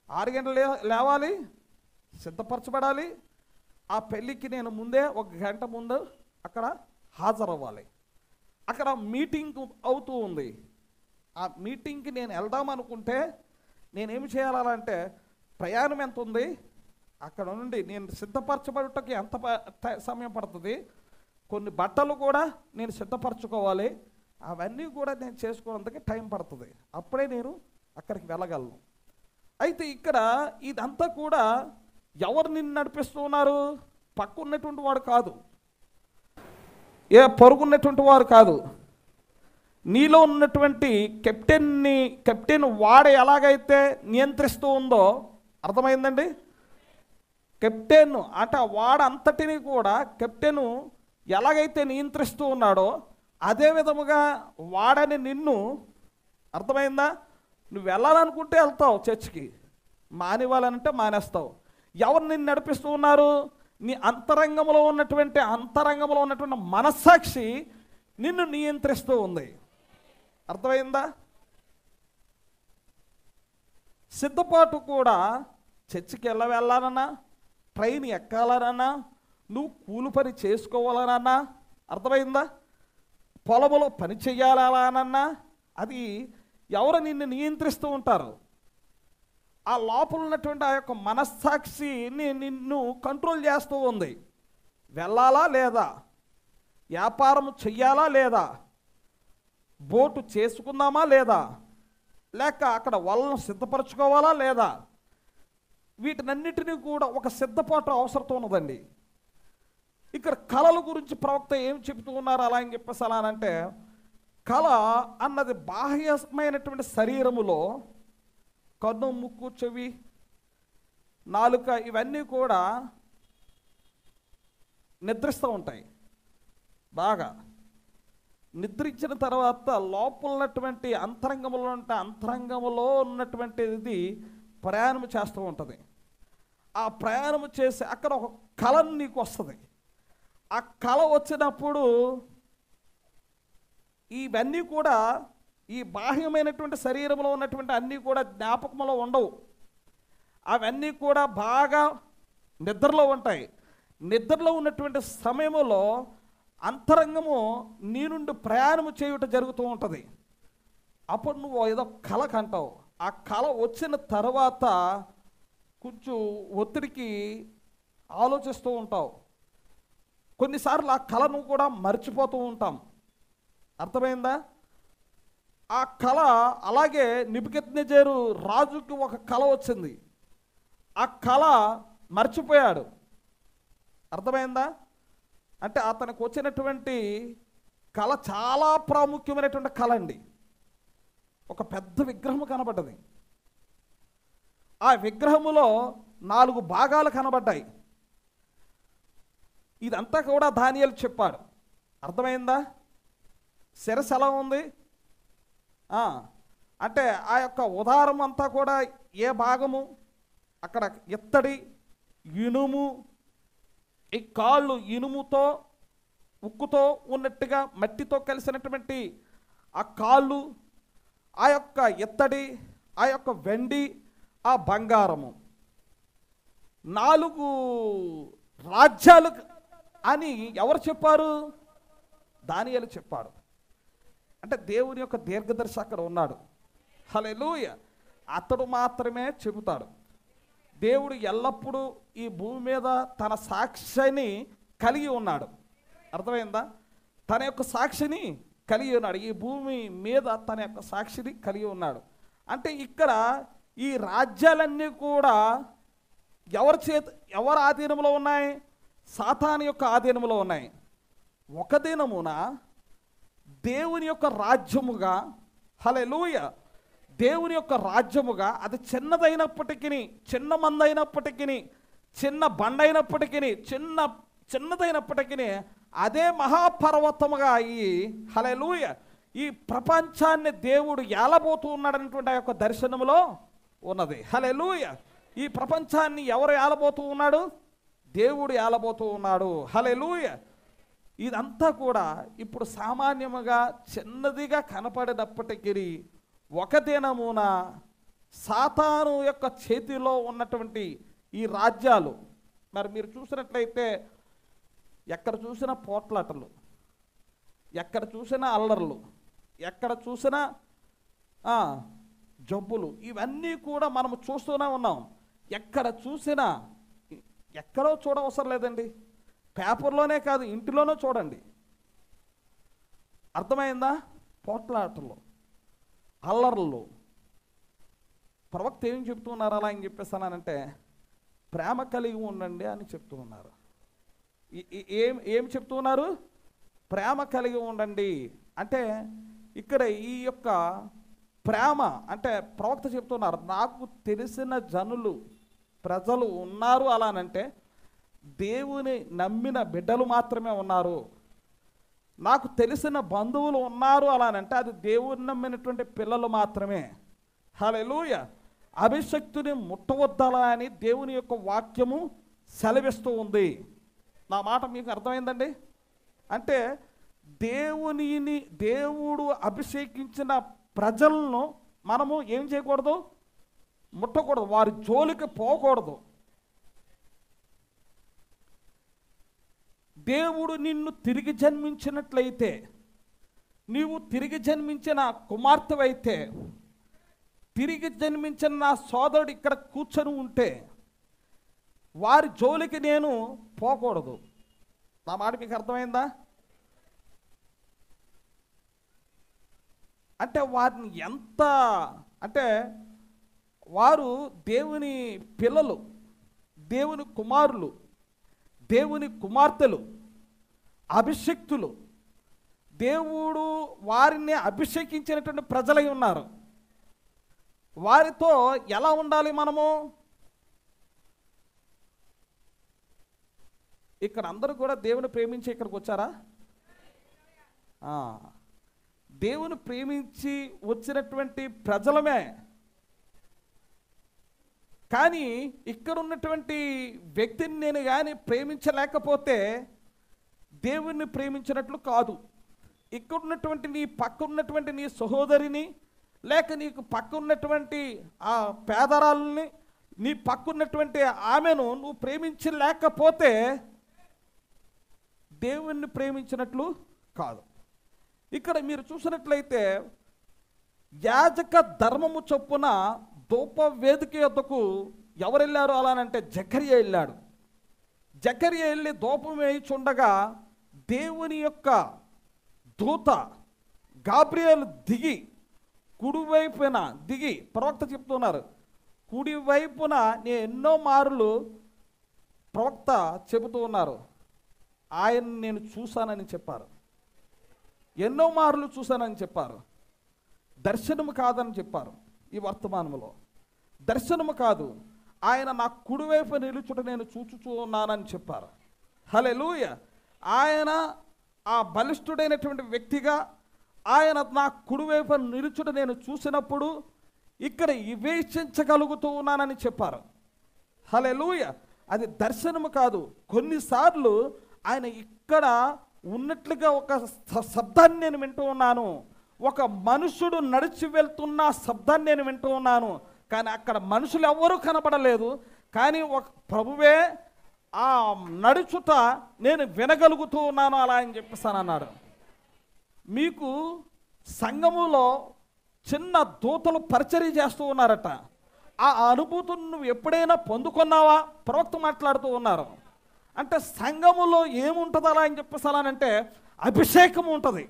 6 గంటలు లేవాలి, సిద్ధపరచబడాలి. ఆ పెళ్ళికి నేను ముందే 1 గంట ముందు అక్కడ హాజరవ్వాలి. అక్కడ మీటింగ్ అవుతూ ఉంది. ఆ మీటింగ్కి నేను వెళ్దామనుకుంటే నేనేమి చేయాలంటే ప్రయాణం ఎంత ఉంది, అక్కడ నుండి నేను సిద్ధపరచబడుటకి ఎంత సమయం పడుతుంది, కొన్ని బట్టలు కూడా నేను సిద్ధపరచుకోవాలి, అవన్నీ కూడా నేను చేసుకోవడానికి టైం పడుతుంది. అప్పుడే నేను అక్కడికి వెళ్ళగలను. అయితే ఇక్కడ ఇదంతా కూడా ఎవరు నిన్ను నడిపిస్తూ ఉన్నారు? పక్క ఉన్నటువంటి వాడు కాదు, ఏ పరుగున్నటువంటి వారు కాదు. నీలో ఉన్నటువంటి కెప్టెన్ వాడు ఎలాగైతే నియంత్రిస్తూ ఉందో, అర్థమైందండి? కెప్టెన్ అంటే వాడంతటిని కూడా కెప్టెను ఎలాగైతే నియంత్రిస్తూ ఉన్నాడో అదే విధముగా వాడని నిన్ను, అర్థమైందా? నువ్వు వెళ్ళాలనుకుంటే వెళ్తావు చర్చికి, మానివ్వాలంటే మానేస్తావు. ఎవరు నిన్ను నడిపిస్తూ ఉన్నారు? నీ అంతరంగంలో ఉన్నటువంటి మనస్సాక్షి నిన్ను నియంత్రిస్తూ ఉంది. అర్థమైందా? సిద్ధపాటు కూడా చర్చికి వెళ్ళాలన్నా, ట్రైన్ ఎక్కాలనన్నా, నువ్వు కూలి పని చేసుకోవాలనన్నా, అర్థమైందా? పొలంలో పని చెయ్యాలనన్నా, అది ఎవరు నిన్ను నియంత్రిస్తూ ఉంటారు? ఆ లోపల ఉన్నటువంటి ఆ యొక్క మనస్సాక్షిని నిన్ను కంట్రోల్ చేస్తూ ఉంది. వెళ్ళాలా లేదా, వ్యాపారం చెయ్యాలా లేదా, బోటు చేసుకుందామా లేదా, లేక అక్కడ వాళ్ళను సిద్ధపరచుకోవాలా లేదా, వీటినన్నిటినీ కూడా ఒక సిద్ధపాటు అవసరం ఉన్నదండి. ఇక్కడ కళల గురించి ప్రవక్త ఏం చెబుతూ ఉన్నారు అలా అని చెప్పేసి అలా అంటే, కళ అన్నది బాహ్యమైనటువంటి శరీరములో కన్ను, ముక్కు, చెవి, నాలుక ఇవన్నీ కూడా నిద్రిస్తూ ఉంటాయి. బాగా నిద్రించిన తర్వాత లోపల ఉన్నటువంటి అంతరంగంలో ఉన్నటువంటిది ప్రయాణం చేస్తూ ఉంటుంది. ఆ ప్రయాణం చేసి అక్కడ ఒక కళ నీకు వస్తుంది. ఆ కళ వచ్చినప్పుడు ఇవన్నీ కూడా ఈ బాహ్యమైనటువంటి శరీరంలో ఉన్నటువంటి అన్నీ కూడా జ్ఞాపకంలో ఉండవు. అవన్నీ కూడా బాగా నిద్రలో ఉంటాయి. నిద్రలో ఉన్నటువంటి సమయంలో అంతరంగము నీ నుండి ప్రయాణము చేయుట జరుగుతూ ఉంటుంది. అప్పుడు నువ్వు ఏదో కళ కంటావు. ఆ కళ వచ్చిన తర్వాత కొంచెం ఒత్తిడికి ఆలోచిస్తూ ఉంటావు. కొన్నిసార్లు ఆ కళను కూడా మర్చిపోతూ ఉంటాం. అర్థమైందా? ఆ కళ అలాగే నెబుకద్నెజరు రాజుకి ఒక కళ వచ్చింది. ఆ కళ మర్చిపోయాడు. అర్థమైందా? అంటే అతనికి వచ్చినటువంటి కళ చాలా ప్రాముఖ్యమైనటువంటి కళ అండి. ఒక పెద్ద విగ్రహం కనబడ్డది. ఆ విగ్రహములో 4 భాగాలు కనబడ్డాయి. ఇదంతా కూడా దానియేలు చెప్పాడు. అర్థమైందా? శిరస్సు ఎలా ఉంది అంటే ఆ యొక్క ఉదారం అంతా కూడా ఏ భాగము, అక్కడ ఇత్తడి, ఇనుము, ఈ కాళ్ళు ఇనుముతో ఉక్కుతో ఉన్నట్టుగా మట్టితో కలిసినటువంటి ఆ కాళ్ళు, ఆ యొక్క ఇత్తడి, ఆ యొక్క వెండి, ఆ బంగారము 4 రాజ్యాలు అని ఎవరు చెప్పారు? దానియేలు చెప్పాడు. అంటే దేవుని యొక్క దీర్ఘదర్శి అక్కడ ఉన్నాడు. హల్లెలూయా. అతడు మాత్రమే చెబుతాడు. దేవుడు ఎల్లప్పుడూ ఈ భూమి మీద తన సాక్షిని కలిగి ఉన్నాడు. అర్థమైందా? తన యొక్క సాక్షిని కలిగి ఉన్నాడు. ఈ భూమి మీద తన యొక్క సాక్షిని కలిగి ఉన్నాడు. అంటే ఇక్కడ ఈ రాజ్యాలన్నీ కూడా ఎవరి ఆధీనంలో ఉన్నాయి? సాతాను యొక్క ఆధీనంలో ఉన్నాయి. ఒక దినమున దేవుని యొక్క రాజ్యముగా, హల్లెలూయా, దేవుని యొక్క రాజ్యముగా, అది చిన్నదైనప్పటికీ, చిన్న మందైనప్పటికీ, చిన్న బండైనప్పటికీ, చిన్నదైనప్పటికీ అదే మహాపర్వతముగా అయ్యి, హల్లెలూయా, ఈ ప్రపంచాన్ని దేవుడు ఏలబోతూ ఉన్నాడనేటువంటి ఆ యొక్క దర్శనములో ఉన్నది. హల్లెలూయా. ఈ ప్రపంచాన్ని ఎవరు ఏలబోతూ ఉన్నాడు? దేవుడు ఏలబోతూ ఉన్నాడు. హల్లెలూయా. ఇదంతా కూడా ఇప్పుడు సామాన్యముగా చిన్నదిగా కనపడినప్పటికీ ఒక దినమున సాతాను యొక్క చేతిలో ఉన్నటువంటి ఈ రాజ్యాలు, మరి మీరు చూసినట్లయితే ఎక్కడ చూసినా పోట్లాటలు, ఎక్కడ చూసినా అల్లర్లు, ఎక్కడ చూసినా జబ్బులు, ఇవన్నీ కూడా మనం చూస్తూనే ఉన్నాం. ఎక్కడ చూసినా, ఎక్కడో చూడవసరం లేదండి, పేపర్లోనే కాదు ఇంటిలోనూ చూడండి. అర్థమైందా? పోట్లాటలు, అల్లర్లు. ప్రవక్త ఏం చెప్తున్నారు అలా అని చెప్పేస్తానంటే, ప్రేమ కలిగి ఉండండి అని చెప్తూ ఉన్నారు. ఏం చెప్తున్నారు? ప్రేమ కలిగి ఉండండి అంటే ఇక్కడ ఈ యొక్క ప్రేమ అంటే ప్రవక్త చెప్తున్నారు, నాకు తెలిసిన ప్రజలు ఉన్నారు అలానంటే దేవుని నమ్మిన బిడ్డలు మాత్రమే ఉన్నారు. నాకు తెలిసిన బంధువులు ఉన్నారు అలానంటే అది దేవుని నమ్మినటువంటి పిల్లలు మాత్రమే. హల్లెలూయా. అభిషక్తుని ముట్టవద్దలా అని దేవుని యొక్క వాక్యము సెలవిస్తూ ఉంది. నా మాట మీకు అర్థమైందండి? అంటే దేవుడు అభిషేకించిన ప్రజలను మనము ఏం చేయకూడదు? ముట్టకూడదు, వారి జోలికి పోకూడదు. దేవుడు నిన్ను తిరిగి జన్మించినట్లయితే, నీవు తిరిగి జన్మించిన కుమార్తెవైతే, తిరిగి జన్మించిన నా సోదరుడు ఇక్కడ కూర్చొని ఉంటే వారి జోలికి నేను పోకూడదు. నా మాట మీకు అర్థమైందా? అంటే వారిని ఎంత అంటే వారు దేవుని పిల్లలు, దేవుని కుమారులు, దేవుని కుమార్తెలు, అభిషక్తులు. దేవుడు వారిని అభిషేకించినటువంటి ప్రజలై ఉన్నారు. వారితో ఎలా ఉండాలి మనము? ఇక్కడ అందరూ కూడా దేవుని ప్రేమించి ఇక్కడికి వచ్చారా? దేవుని ప్రేమించి వచ్చినటువంటి ప్రజలమే. కానీ ఇక్కడ ఉన్నటువంటి వ్యక్తిని నేను కానీ ప్రేమించలేకపోతే దేవుణ్ణి ప్రేమించినట్లు కాదు. ఇక్కడ ఉన్నటువంటి నీ పక్క ఉన్నటువంటి నీ సహోదరిని, లేక నీకు పక్క ఉన్నటువంటి ఆ పేదరాలని, నీ పక్కున్నటువంటి ఆమెను నువ్వు ప్రేమించలేకపోతే దేవుణ్ణి ప్రేమించినట్లు కాదు. ఇక్కడ మీరు చూసినట్లయితే యాజక ధర్మము చొప్పున ధూప వేదిక యొద్దకు ఎవరు వెళ్ళారు అలానంటే జకర్యా వెళ్ళాడు. జకర్యా వెళ్ళి ధూపం వేయిచుండగా దేవుని యొక్క దూత గాబ్రియేలు కుడివైపున దిగి ప్రవక్త చెప్తున్నారు, కుడివైపున నేను ఎన్నో మారులు ప్రవక్త చెబుతూ ఉన్నారు, ఆయన నేను చూశానని చెప్పారు. ఎన్నో మార్లు చూశానని చెప్పారు. దర్శనము కాదని చెప్పారు. ఈ వర్తమానంలో దర్శనము కాదు, ఆయన నా కుడివైపు నిలుచుట నేను చూచుచూ ఉన్నానని చెప్పారు. హల్లెలూయా. ఆయన ఆ బలిష్ఠుడైనటువంటి వ్యక్తిగా ఆయన నా కుడివైపు నిలుచుట నేను చూసినప్పుడు ఇక్కడ వివేచించగలుగుతూ ఉన్నానని చెప్పారు. హల్లెలూయా. అది దర్శనము కాదు. కొన్నిసార్లు ఆయన ఇక్కడ ఉన్నట్లుగా ఒక శబ్దాన్ని నేను వింటూ ఉన్నాను, ఒక మనుషుడు నడిచి వెళ్తున్న శబ్దాన్ని నేను వింటూ ఉన్నాను, కానీ అక్కడ మనుషులు ఎవ్వరూ కనపడలేదు, కానీ ఒక ప్రభువే ఆ నడుచుట నేను వినగలుగుతూ ఉన్నాను అలా అని చెప్పేసానన్నాడు. మీకు సంఘములో చిన్న దూతలు పరిచర్య చేస్తూ ఉన్నారట. ఆ అనుభూతిని నువ్వు ఎప్పుడైనా పొందుకున్నావా? ప్రవక్త మాట్లాడుతూ ఉన్నారు. అంటే సంఘములో ఏముంటుంది అలా అని చెప్పేసానంటే అభిషేకం ఉంటుంది.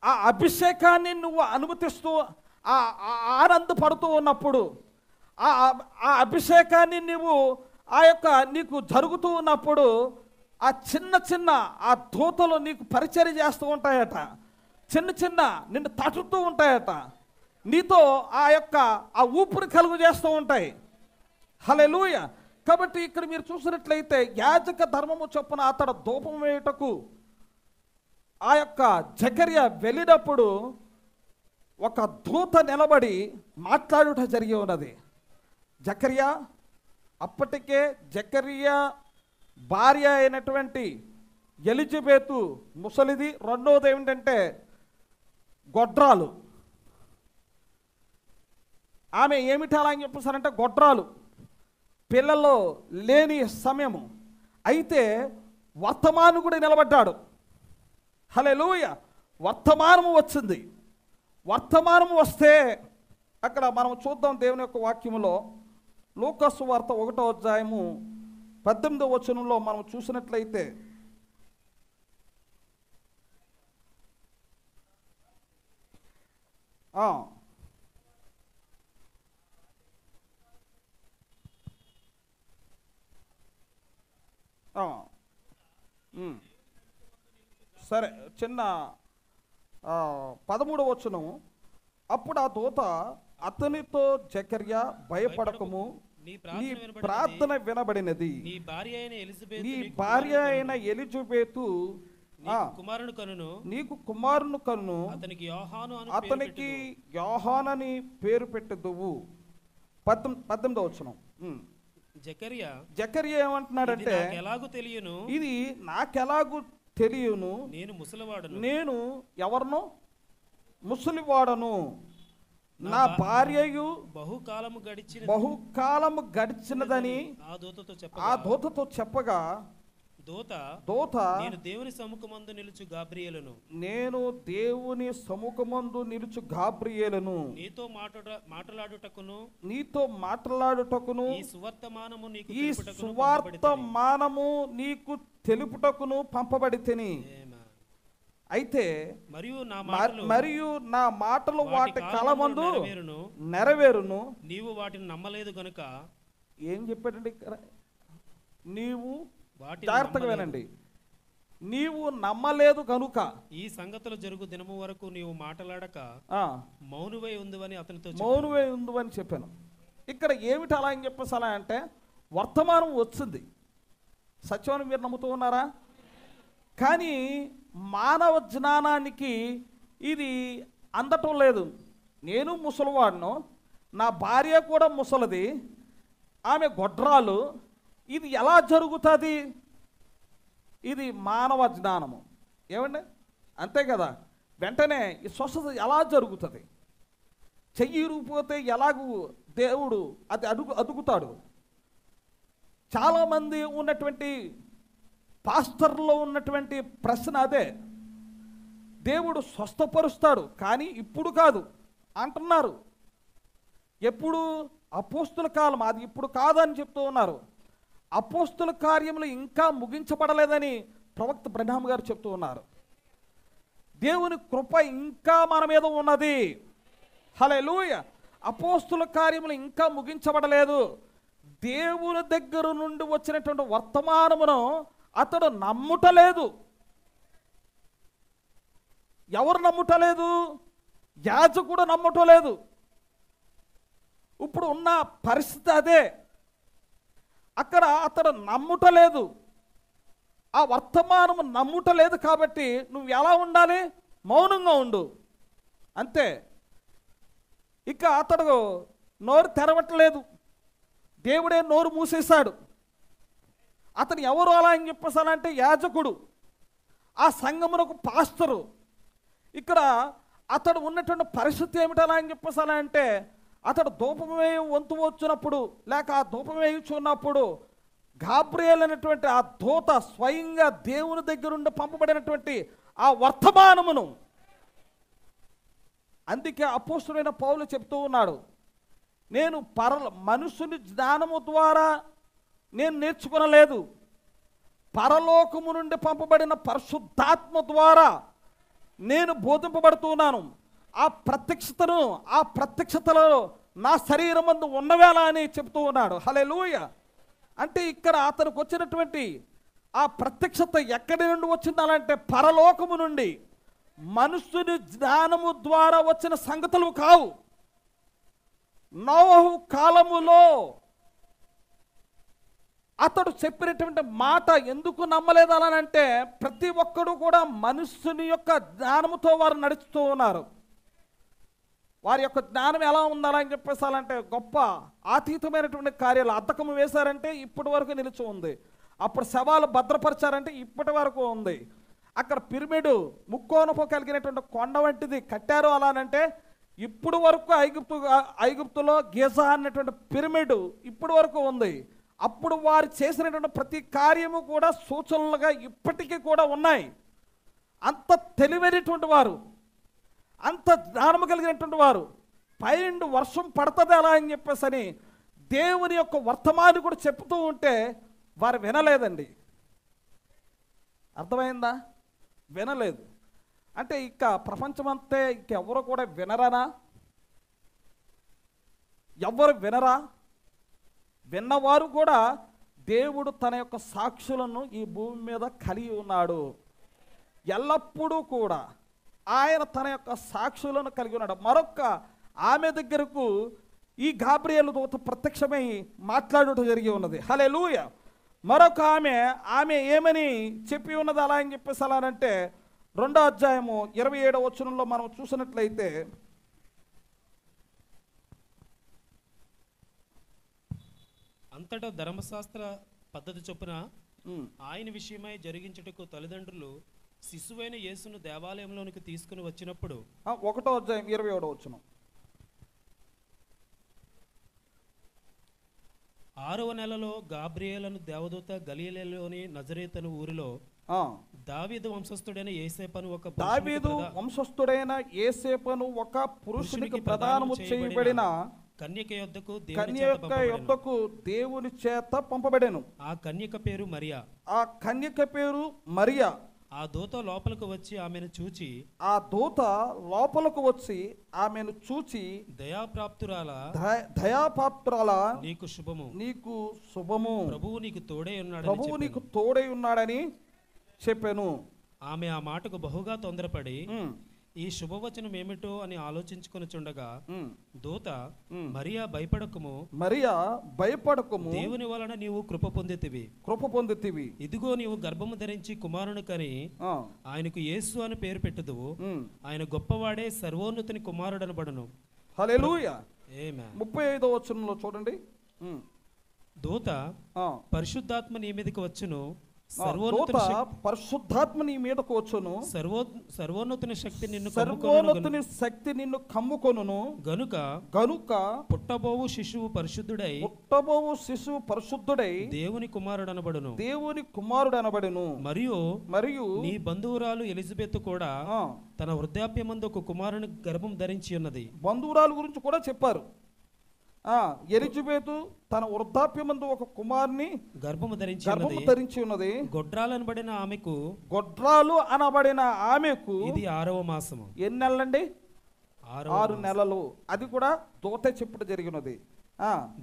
ఆ అభిషేకాన్ని నువ్వు అనుమతిస్తూ ఆనందపడుతూ ఉన్నప్పుడు, ఆ అభిషేకాన్ని నువ్వు నీకు జరుగుతూ ఉన్నప్పుడు ఆ చిన్న ఆ దూతలు నీకు పరిచర్య చేస్తూ ఉంటాయట, చిన్న నిన్ను తట్టుతూ ఉంటాయట, నీతో ఆ ఊపిరి కలుగు చేస్తూ ఉంటాయి. హల్లెలూయా. కాబట్టి ఇక్కడ మీరు చూసినట్లయితే యాజక ధర్మము చొప్పున అతడు ధూపం వేయుటకు జకర్యా వెళ్ళినప్పుడు ఒక దూత నిలబడి మాట్లాడుట జరిగి ఉన్నది. జకర్యా అప్పటికే జకర్యా భార్య అయినటువంటి ఎలిజబెతు ముసలిది, రెండవది ఏమిటంటే గొడ్రాలు. ఆమె ఏమిటి అలా అని చెప్పేసారంటే గొడ్రాలు, పిల్లలు లేని సమయము. అయితే వర్తమానుడు నిలబడ్డాడు. హల్లెలూయా. వర్తమానము వచ్చింది. వర్తమానము వస్తే అక్కడ మనం చూద్దాం దేవుని యొక్క వాక్యములో లూకా సువార్త 1వ అధ్యాయము 18వ వచనంలో మనం చూసినట్లయితే సరే చిన్న 13వ వచనం. అప్పుడు ఆ దూత అతనితో జకర్యా భయపడకము, నీ ప్రార్థన వినబడినది, నీ భార్య అయిన ఎలిజబెతు నీకు కుమారుని కనును, అతనికి యోహానని పేరు పెట్టుదువు. 18వ వచనం. జకర్యా ఏమంటున్నాడంటే ఇది నాకెలాగూ తెలియను, నేను ఎవరినో ముసలివాడను, నా భార్యయు బహుకాలము గడిచినదని ఆ దూతతో చెప్పగా, దూత నేను దేవుని సముఖమందు నిలుచు గాబ్రియేలును నీతో మాట్లాడుటకును ఈ సువార్తమానము నీకు తెలుపుటకును పంపబడితిని. అయితే మరియు నా మాటలు వాటి కాలమందు నెరవేరును, నీవు వాటిని నమ్మలేదు గనుక. ఏం చెప్పాడండి ఇక్కడ? నీవు జాగ్రత్తగా వినండి. నీవు నమ్మలేదు కనుక ఈ సంగతులు జరుగు దినము వరకు నీవు మాట్లాడక మౌనువై ఉందని చెప్పాను. ఇక్కడ ఏమిటి అలా అని చెప్పేసి అలా అంటే వర్తమానం వచ్చింది. సత్యాన్ని మీరు నమ్ముతూ ఉన్నారా? కానీ మానవ జ్ఞానానికి ఇది అందటం లేదు. నేను ముసలివాడును, నా భార్య కూడా ముసలిది, ఆమె గొడ్రాలు. ఇది ఎలా జరుగుతుంది? ఇది మానవ జ్ఞానము. ఏమండి? అంతే కదా. వెంటనే ఈ స్వస్థత ఎలా జరుగుతుంది? చెయ్యి ఇరిగిపోతే ఎలాగూ దేవుడు అది అదుగుతాడు. చాలామంది ఉన్నటువంటి పాస్టర్లో ఉన్నటువంటి ప్రశ్న అదే, దేవుడు స్వస్థపరుస్తాడు కానీ ఇప్పుడు కాదు అంటున్నారు. ఎప్పుడు? అపోస్తుల కాలం, అది ఇప్పుడు కాదని చెప్తూ ఉన్నారు. అపోస్తుల కార్యములు ఇంకా ముగించబడలేదని ప్రవక్త బ్రహ్మ గారు చెప్తూ ఉన్నారు. దేవుని కృప ఇంకా మన మీద ఉన్నది. హల్లెలూయా. అపోస్తుల కార్యములు ఇంకా ముగించబడలేదు. దేవుని దగ్గర నుండి వచ్చినటువంటి వర్తమానమును అతడు నమ్ముటలేదు. ఎవరు నమ్ముటలేదు? యాజకుడు నమ్ముటలేదు. ఇప్పుడు ఉన్న పరిస్థితి అదే. అక్కడ అతడు నమ్ముటలేదు. ఆ వర్తమానము నమ్ముటలేదు కాబట్టి నువ్వు ఎలా ఉండాలి? మౌనంగా ఉండు అంతే. ఇక అతడు నోరు తెరవట్లేదు. దేవుడే నోరు మూసేశాడు. అతను ఎవరు అలా అని చెప్పేసానంటే యాజకుడు, ఆ సంఘమునకు పాస్టరు. ఇక్కడ అతడు ఉన్నటువంటి పరిస్థితి ఏమిటి అలా అని చెప్పేసానంటే, అతడు ధూపం వేయ వంతు వచ్చినప్పుడు లేక ఆ ధూపం వేయుచున్నప్పుడు గాబ్రియేల్ అనేటువంటి ఆ దూత స్వయంగా దేవుని దగ్గరుండి పంపబడినటువంటి ఆ వర్తమానమును, అందుకే అపోస్తుడైన పౌలు చెప్తూ ఉన్నాడు, నేను మనుషుని జ్ఞానము ద్వారా నేను నేర్చుకొనలేదు, పరలోకము నుండి పంపబడిన పరిశుద్ధాత్మ ద్వారా నేను బోధింపబడుతున్నాను. ఆ ప్రత్యక్షతలో నా శరీరమందు ఉన్నవేళ అని చెప్తూ ఉన్నాడు. హల్లెలూయా. అంటే ఇక్కడ అతనికి వచ్చినటువంటి ఆ ప్రత్యక్షత ఎక్కడి నుండి వచ్చిందాలంటే పరలోకము నుండి, మనుషుని జ్ఞానము ద్వారా వచ్చిన సంగతులు కావు. నోవహు కాలములో అతడు చెప్పినటువంటి మాట ఎందుకు నమ్మలేదు అలానంటే, ప్రతి ఒక్కడు కూడా మనుషుని యొక్క జ్ఞానముతో వారు నడుస్తూ ఉన్నారు. వారి యొక్క జ్ఞానం ఎలా ఉండాలని చెప్పేసాలంటే గొప్ప అతీతమైనటువంటి కార్యాలు, అద్దకము వేశారంటే ఇప్పటి వరకు నిలిచి ఉంది, అప్పుడు శవాలు భద్రపరిచారంటే ఇప్పటి వరకు ఉంది. అక్కడ పిరమిడ్ ముక్కోనపు కలిగినటువంటి కొండ వంటిది కట్టారు అలానంటే ఇప్పుడు వరకు ఐగుప్తులో గిజా అన్నటువంటి పిరమిడ్ ఇప్పటి వరకు ఉంది. అప్పుడు వారు చేసినటువంటి ప్రతి కార్యము కూడా సూచనలుగా ఇప్పటికీ కూడా ఉన్నాయి. అంత తెలివైనటువంటి వారు, అంత జ్ఞానము కలిగినటువంటి వారు, పైనుండి వర్షం పడుతుంది అలా అని చెప్పేసి దేవుని యొక్క వర్తమానం కూడా చెప్తూ ఉంటే వారు వినలేదండి. అర్థమైందా? వినలేదు. అంటే ఇక ప్రపంచమంతే ఎవరు కూడా వినరానా? ఎవరు వినరా? విన్నవారు కూడా దేవుడు తన యొక్క సాక్షులను ఈ భూమి మీద కలిగి ఉన్నాడు. ఎల్లప్పుడూ కూడా ఆయన తన యొక్క సాక్షులను కలిగి ఉన్నాడు. మరొక ఆమె దగ్గరకు ఈ గాబ్రియేలు దూత ప్రత్యక్షమై మాట్లాడటం జరిగి ఉన్నది. హల్లెలూయా. మరొక ఆమె ఏమని చెప్పి ఉన్నది అలా అని చెప్పేసి అలానంటే 2వ అధ్యాయము 27వ వచనంలో మనం చూసినట్లయితే, అంతటా ధర్మశాస్త్ర పద్ధతి చొప్పున ఆయన విషయమై జరిగించుటకు తల్లిదండ్రులు శిశువైన యేసును దేవాలయంలోనికి తీసుకుని వచ్చినప్పుడు, 1వ అధ్యాయం 27వ వచనం, 6వ నెలలో గాబ్రియేలను దేవదూత గలిలయలోని నజరేతను ఊరిలో దావీదు వంశస్థుడైన యేసేపును ఒక పురుషునికి ప్రదానము చేయబడిన కన్యక యొద్దకు దేవుని చేత పంపబడెను. ఆ కన్యక పేరు మరియా. ఆ దూత లోపలకు వచ్చి ఆమెను చూచి దయాప్రాప్తురాలా నీకు శుభము, ప్రభువు నీకు తోడై ఉన్నాడని చెప్పాను. ఆమె ఆ మాటకు బహుగా తొందరపడి ఈ శుభవచనం ఏమిటో అని ఆలోచించుకొనుచుండగా దూత, మరియా భయపడకుము, దేవుని వలన నీవు కృప పొందితివి, ఇదిగో నీవు గర్భము ధరించి కుమారుని కని ఆయనకు యేసు అని పేరు పెట్టుదువు, ఆయన గొప్పవాడే, సర్వోన్నతుని కుమారుడనబడును. హల్లెలూయా. ఆమేన్. 35వ వచనంలో చూడండి, దూత పరిశుద్ధాత్మ నీ మీదకి వచ్చును, పరిశుద్ధాత్మ నీ మీదకు వచ్చును, సర్వోన్నతుని శక్తి నిన్ను కమ్ముకొనును గనుక పుట్టబోవు శిశువు పరిశుద్ధుడై దేవుని కుమారుడనబడును. మరియు నీ బంధువురాలు ఎలిజబెత్ కూడా తన వృద్ధాప్యమందు ఒక కుమారుని గర్భం ధరించి ఉన్నది. బంధువురాలు గురించి కూడా చెప్పారు. ఎలిజబెతు తన వృద్ధాప్యమందు ఒక కుమారుని గర్భము ధరించి ఉన్నది. గొడ్రాలు అనబడిన ఆమెకు ఇది 6వ మాసము. ఎన్ని నెలలండి? 6 నెలలు. అది కూడా దూత చెప్పుడు జరిగినది.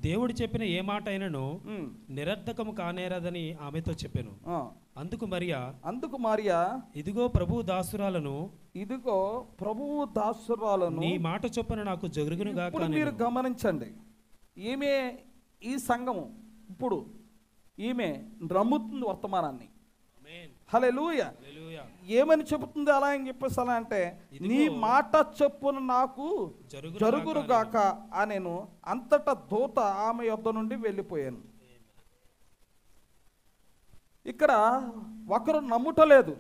దేవుడు చెప్పిన ఏ మాట అయినను నిరర్ధకము కానేరదని ఆమెతో చెప్పాను. అందుకు మరియా ఇదిగో ప్రభువు దాసురాలను నీ మాట చొప్పున నాకు జరుగునుగా. మీరు గమనించండి, ఈమె ఈ సంఘము ఇప్పుడు ఈమె నమ్ముతుంది వర్తమానాన్ని. హల్లెలూయా. ఏమని చెబుతుంది అలా అని చెప్పేసి అలా అంటే, నీ మాట చొప్పున నాకు జరుగురుగాక అనేను. అంతటా దూత ఆమె యొద్ద నుండి వెళ్ళిపోయాను. ఇక్కడ ఒకరు నమ్ముటలేదు.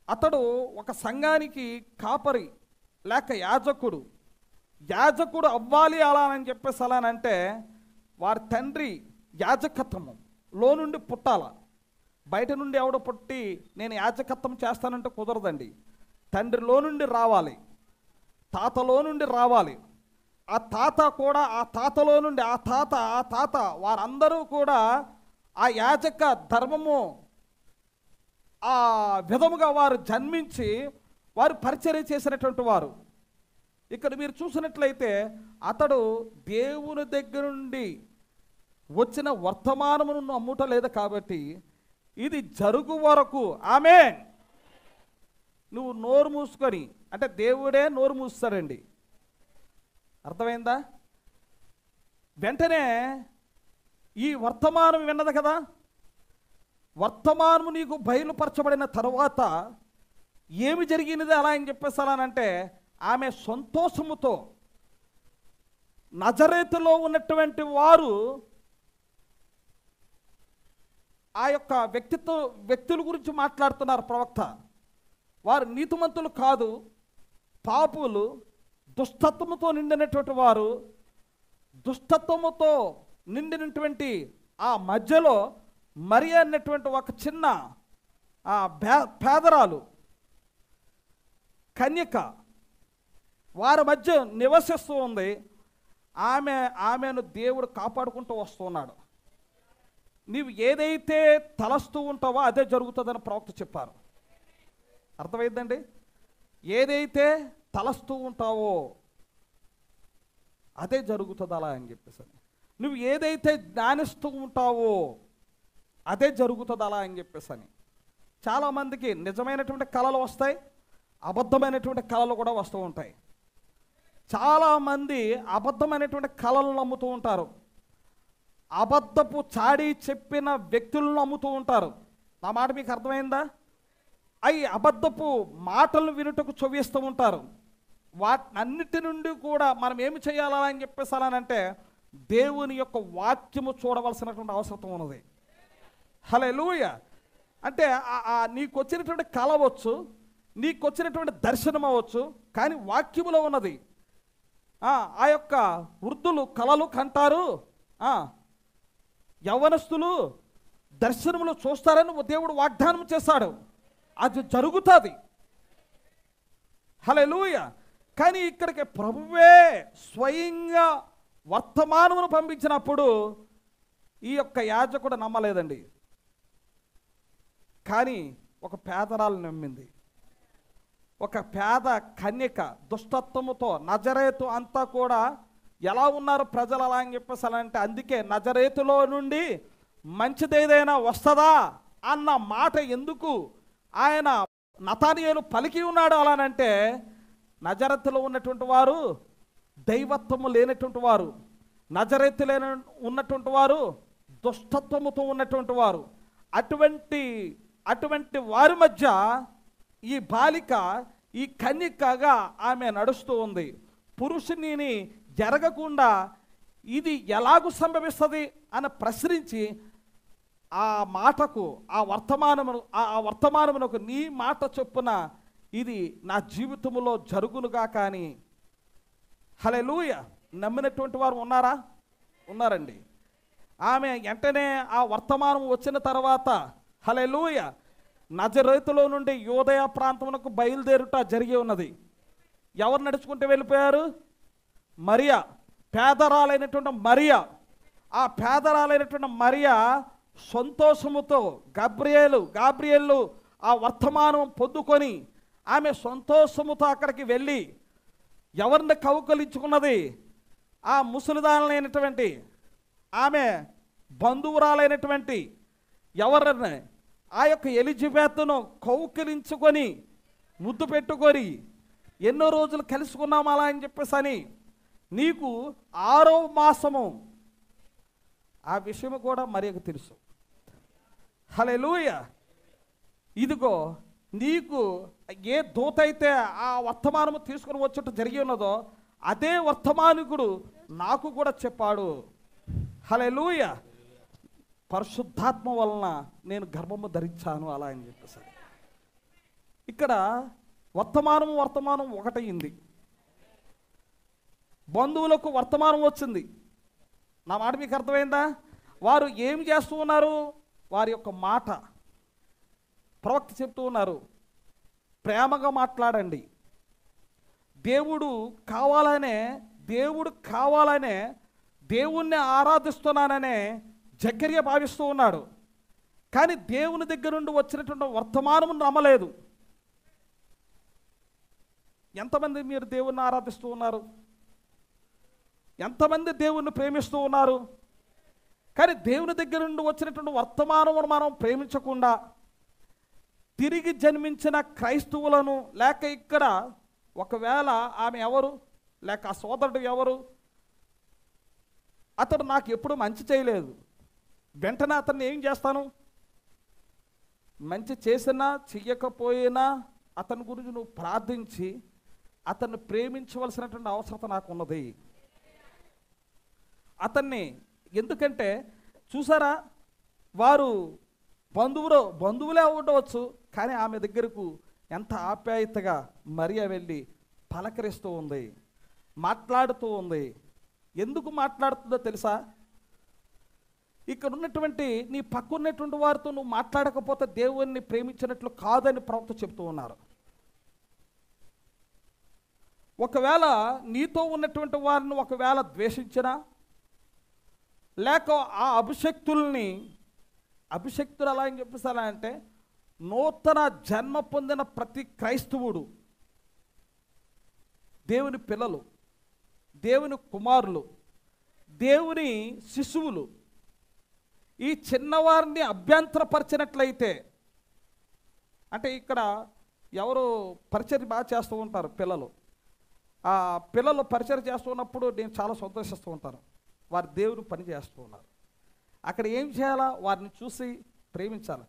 అతడు ఒక సంఘానికి కాపరి లేక యాజకుడు అవ్వాలి అలా అని చెప్పేసి అలా అంటే వారి తండ్రి యాజకత్వము లో నుండి పుట్టాల. బయట నుండి ఎవడో పుట్టి నేను యాజకత్వం చేస్తానంటే కుదరదండి. తండ్రిలో నుండి రావాలి, తాతలో నుండి రావాలి. ఆ తాత కూడా ఆ తాతలో నుండి ఆ తాత వారందరూ కూడా ఆ యాజక ధర్మము ఆ విధముగా వారు జన్మించి వారు పరిచర్య చేసినటువంటి వారు. ఇక్కడ మీరు చూసినట్లయితే అతడు దేవుని దగ్గర నుండి వచ్చిన వర్తమానమును నమ్ముటలేదు కాబట్టి ఇది జరుగు వరకు ఆమేన్ నువ్వు నోరు మూసుకొని, అంటే దేవుడే నోరు మూస్తాడండి, అర్థమైందా? వెంటనే ఈ వర్తమానం విన్నది కదా, వర్తమానము నీకు బయలుపరచబడిన తరువాత ఏమి జరిగినది అలా అని చెప్పేసి అలానంటే ఆమె సంతోషముతో నజరేతులో ఉన్నటువంటి వారు ఆ యొక్క వ్యక్తుల గురించి మాట్లాడుతున్నారు ప్రవక్త. వారు నీతిమంతులు కాదు, పాపులు, దుష్టత్వముతో నిండినటువంటి వారు. దుష్టత్వముతో నిండినటువంటి ఆ మధ్యలో మరి అన్నటువంటి ఒక చిన్న పేదరాలు కన్యక వారి మధ్య నివసిస్తూ ఉంది. ఆమెను దేవుడు కాపాడుకుంటూ వస్తున్నాడు. నీవు ఏదైతే తలస్తూ ఉంటావో అదే జరుగుతుందని ప్రవక్త చెప్పారు. అర్థమైందండి? ఏదైతే తలస్తూ ఉంటావో అదే జరుగుతుంది అలా అని చెప్పేసి. నువ్వు ఏదైతే జ్ఞానిస్తూ ఉంటావో అదే జరుగుతుంది అలా అని చెప్పేసి. చాలామందికి నిజమైనటువంటి కళలు వస్తాయి, అబద్ధమైనటువంటి కళలు కూడా వస్తూ ఉంటాయి. చాలామంది అబద్ధమైనటువంటి కళలను నమ్ముతూ ఉంటారు, అబద్ధపు చాడి చెప్పిన వ్యక్తులను నమ్ముతూ ఉంటారు. నా మాట మీకు అర్థమైందా? అవి అబద్ధపు మాటలను వినుటకు చొవ్విస్తూ ఉంటారు. వాటన్నిటి నుండి కూడా మనం ఏమి చేయాలా అని చెప్పేసి అలానంటే దేవుని యొక్క వాక్యము చూడవలసినటువంటి అవసరం ఉన్నది. హల్లెలూయా. అంటే నీకు వచ్చినటువంటి కళ అవ్వచ్చు, నీకు వచ్చినటువంటి దర్శనం అవ్వచ్చు, కానీ వాక్యములో ఉన్నది. ఆ యొక్క వృద్ధులు కళలు కంటారు, యవ్వనస్తులు దర్శనములు చూస్తారని దేవుడు వాగ్దానం చేశాడు. అది జరుగుతుంది. హల్లెలూయా. కానీ ఇక్కడికి ప్రభువే స్వయంగా వర్తమానమును పంపించినప్పుడు ఈ యొక్క యాజకుడు నమ్మలేదండి. కానీ ఒక పేదరాలు నమ్మింది. ఒక పేద కన్యక దుష్టత్వముతో నజరేతు అంతా కూడా ఎలా ఉన్నారు ప్రజలు అలా అని చెప్పేసి అలా అంటే, అందుకే నజరేతులో నుండి మంచిదేదైనా వస్తుందా అన్న మాట ఎందుకు ఆయన నతానియేలు పలికి ఉన్నాడు అలానంటే, నజరేతులో ఉన్నటువంటి వారు దైవత్వము లేనటువంటి వారు, నజరేతు ఉన్నటువంటి వారు దుష్టత్వముతో ఉన్నటువంటి వారు. అటువంటి వారి మధ్య ఈ బాలిక, ఈ కన్యకగా ఆమె నడుస్తూ ఉంది. పురుషుని జరగకుండా ఇది ఎలాగూ సంభవిస్తుంది అని ప్రశ్నించి ఆ మాటకు ఆ వర్తమానమునకు నీ మాట చొప్పున ఇది నా జీవితంలో జరుగునుగా కానీ హల్లెలూయా నమ్మినటువంటి వారు ఉన్నారా? ఉన్నారండి. ఆమె వెంటనే ఆ వర్తమానం వచ్చిన తర్వాత హల్లెలూయా నజరేతులో నుండి యూదయ ప్రాంతమునకు బయలుదేరుట జరిగి ఉన్నది. ఎవరు నడుచుకుంటూ వెళ్ళిపోయారు? మరియా, పేదరాలైనటువంటి మరియా. ఆ పేదరాలైనటువంటి మరియా సంతోషముతో గాబ్రియేలు ఆ వర్తమానం పొందుకొని ఆమె సంతోషముతో అక్కడికి వెళ్ళి ఎవరిని కౌకలించుకున్నది? ఆ ముసలిదానైనటువంటి ఆమె బంధువురాలైనటువంటి ఎవరిని ఆ యొక్క ఎలిజబెత్తును కౌకలించుకొని ముద్దు పెట్టుకొని ఎన్నో రోజులు కలుసుకున్నాం అలా అని చెప్పేసి నీకు 6వ మాసము ఆ విషయం కూడా మరియకు తెలుసు. హల్లెలూయా. ఇదిగో నీకు ఏ దూత అయితే ఆ వర్తమానము తీసుకుని వచ్చేట్టు జరిగి ఉన్నదో అదే వర్తమానికుడు నాకు కూడా చెప్పాడు. హల్లెలూయా. పరిశుద్ధాత్మ వలన నేను గర్భము ధరించాను అలా అని చెప్పేసి. ఇక్కడ వర్తమానం ఒకటయింది. బంధువులకు వర్తమానం వచ్చింది. నా మాట మీకు అర్థమైందా? వారు ఏం చేస్తూ ఉన్నారు? వారి యొక్క మాట ప్రవక్త చెప్తూ ఉన్నారు, ప్రేమగా మాట్లాడండి. దేవుడు కావాలనే దేవుణ్ణి ఆరాధిస్తున్నాననే జకర్యా భావిస్తూ ఉన్నాడు. కానీ దేవుని దగ్గర నుండి వచ్చినటువంటి వర్తమానము నమ్మలేదు. ఎంతమంది మీరు దేవుణ్ణి ఆరాధిస్తూ ఉన్నారు? ఎంతమంది దేవుణ్ణి ప్రేమిస్తూ ఉన్నారు? కానీ దేవుని దగ్గర నుండి వచ్చినటువంటి వర్తమానమును మనం ప్రేమించకుండా తిరిగి జన్మించిన క్రైస్తవులను, లేక ఇక్కడ ఒకవేళ ఆమె ఎవరు, లేక ఆ సోదరుడు ఎవరు, అతడు నాకు ఎప్పుడు మంచి చేయలేదు, వెంటనే అతన్ని ఏం చేస్తాను? మంచి చేసినా చెయ్యకపోయినా అతని గురించి నువ్వు ప్రార్థించి అతన్ని ప్రేమించవలసినటువంటి అవసరత నాకు ఉన్నది. అతన్ని ఎందుకంటే చూసారా, వారు బంధువులే ఉండవచ్చు, కానీ ఆమె దగ్గరకు ఎంత ఆప్యాయతగా మరియా వెళ్ళి పలకరిస్తూ ఉంది, మాట్లాడుతూ ఉంది. ఎందుకు మాట్లాడుతుందో తెలుసా? ఇక్కడ ఉన్నటువంటి నీ పక్కన్నటువంటి వారితో నువ్వు మాట్లాడకపోతే దేవుణ్ణి ప్రేమించినట్లు కాదని ప్రవక్త చెప్తూ ఉన్నారు. ఒకవేళ నీతో ఉన్నటువంటి వారిని ఒకవేళ ద్వేషించినా, లేక ఆ అభిషక్తులు అలా అని చెప్పేసి అలా అంటే నూతన జన్మ పొందిన ప్రతి క్రైస్తవుడు దేవుని పిల్లలు, దేవుని కుమారులు, దేవుని శిశువులు. ఈ చిన్నవారిని అభ్యంతరపరిచినట్లయితే, అంటే ఇక్కడ ఎవరు పరిచర్య బాగా చేస్తూ ఉంటారు పిల్లలు, ఆ పిల్లలు పరిచర్య చేస్తూ ఉన్నప్పుడు నేను చాలా సంతోషిస్తూ ఉంటాను. వారు దేవుని పని చేస్తూ ఉన్నారు. అక్కడ ఏం చేయాలా? వారిని చూసి ప్రేమించాలి.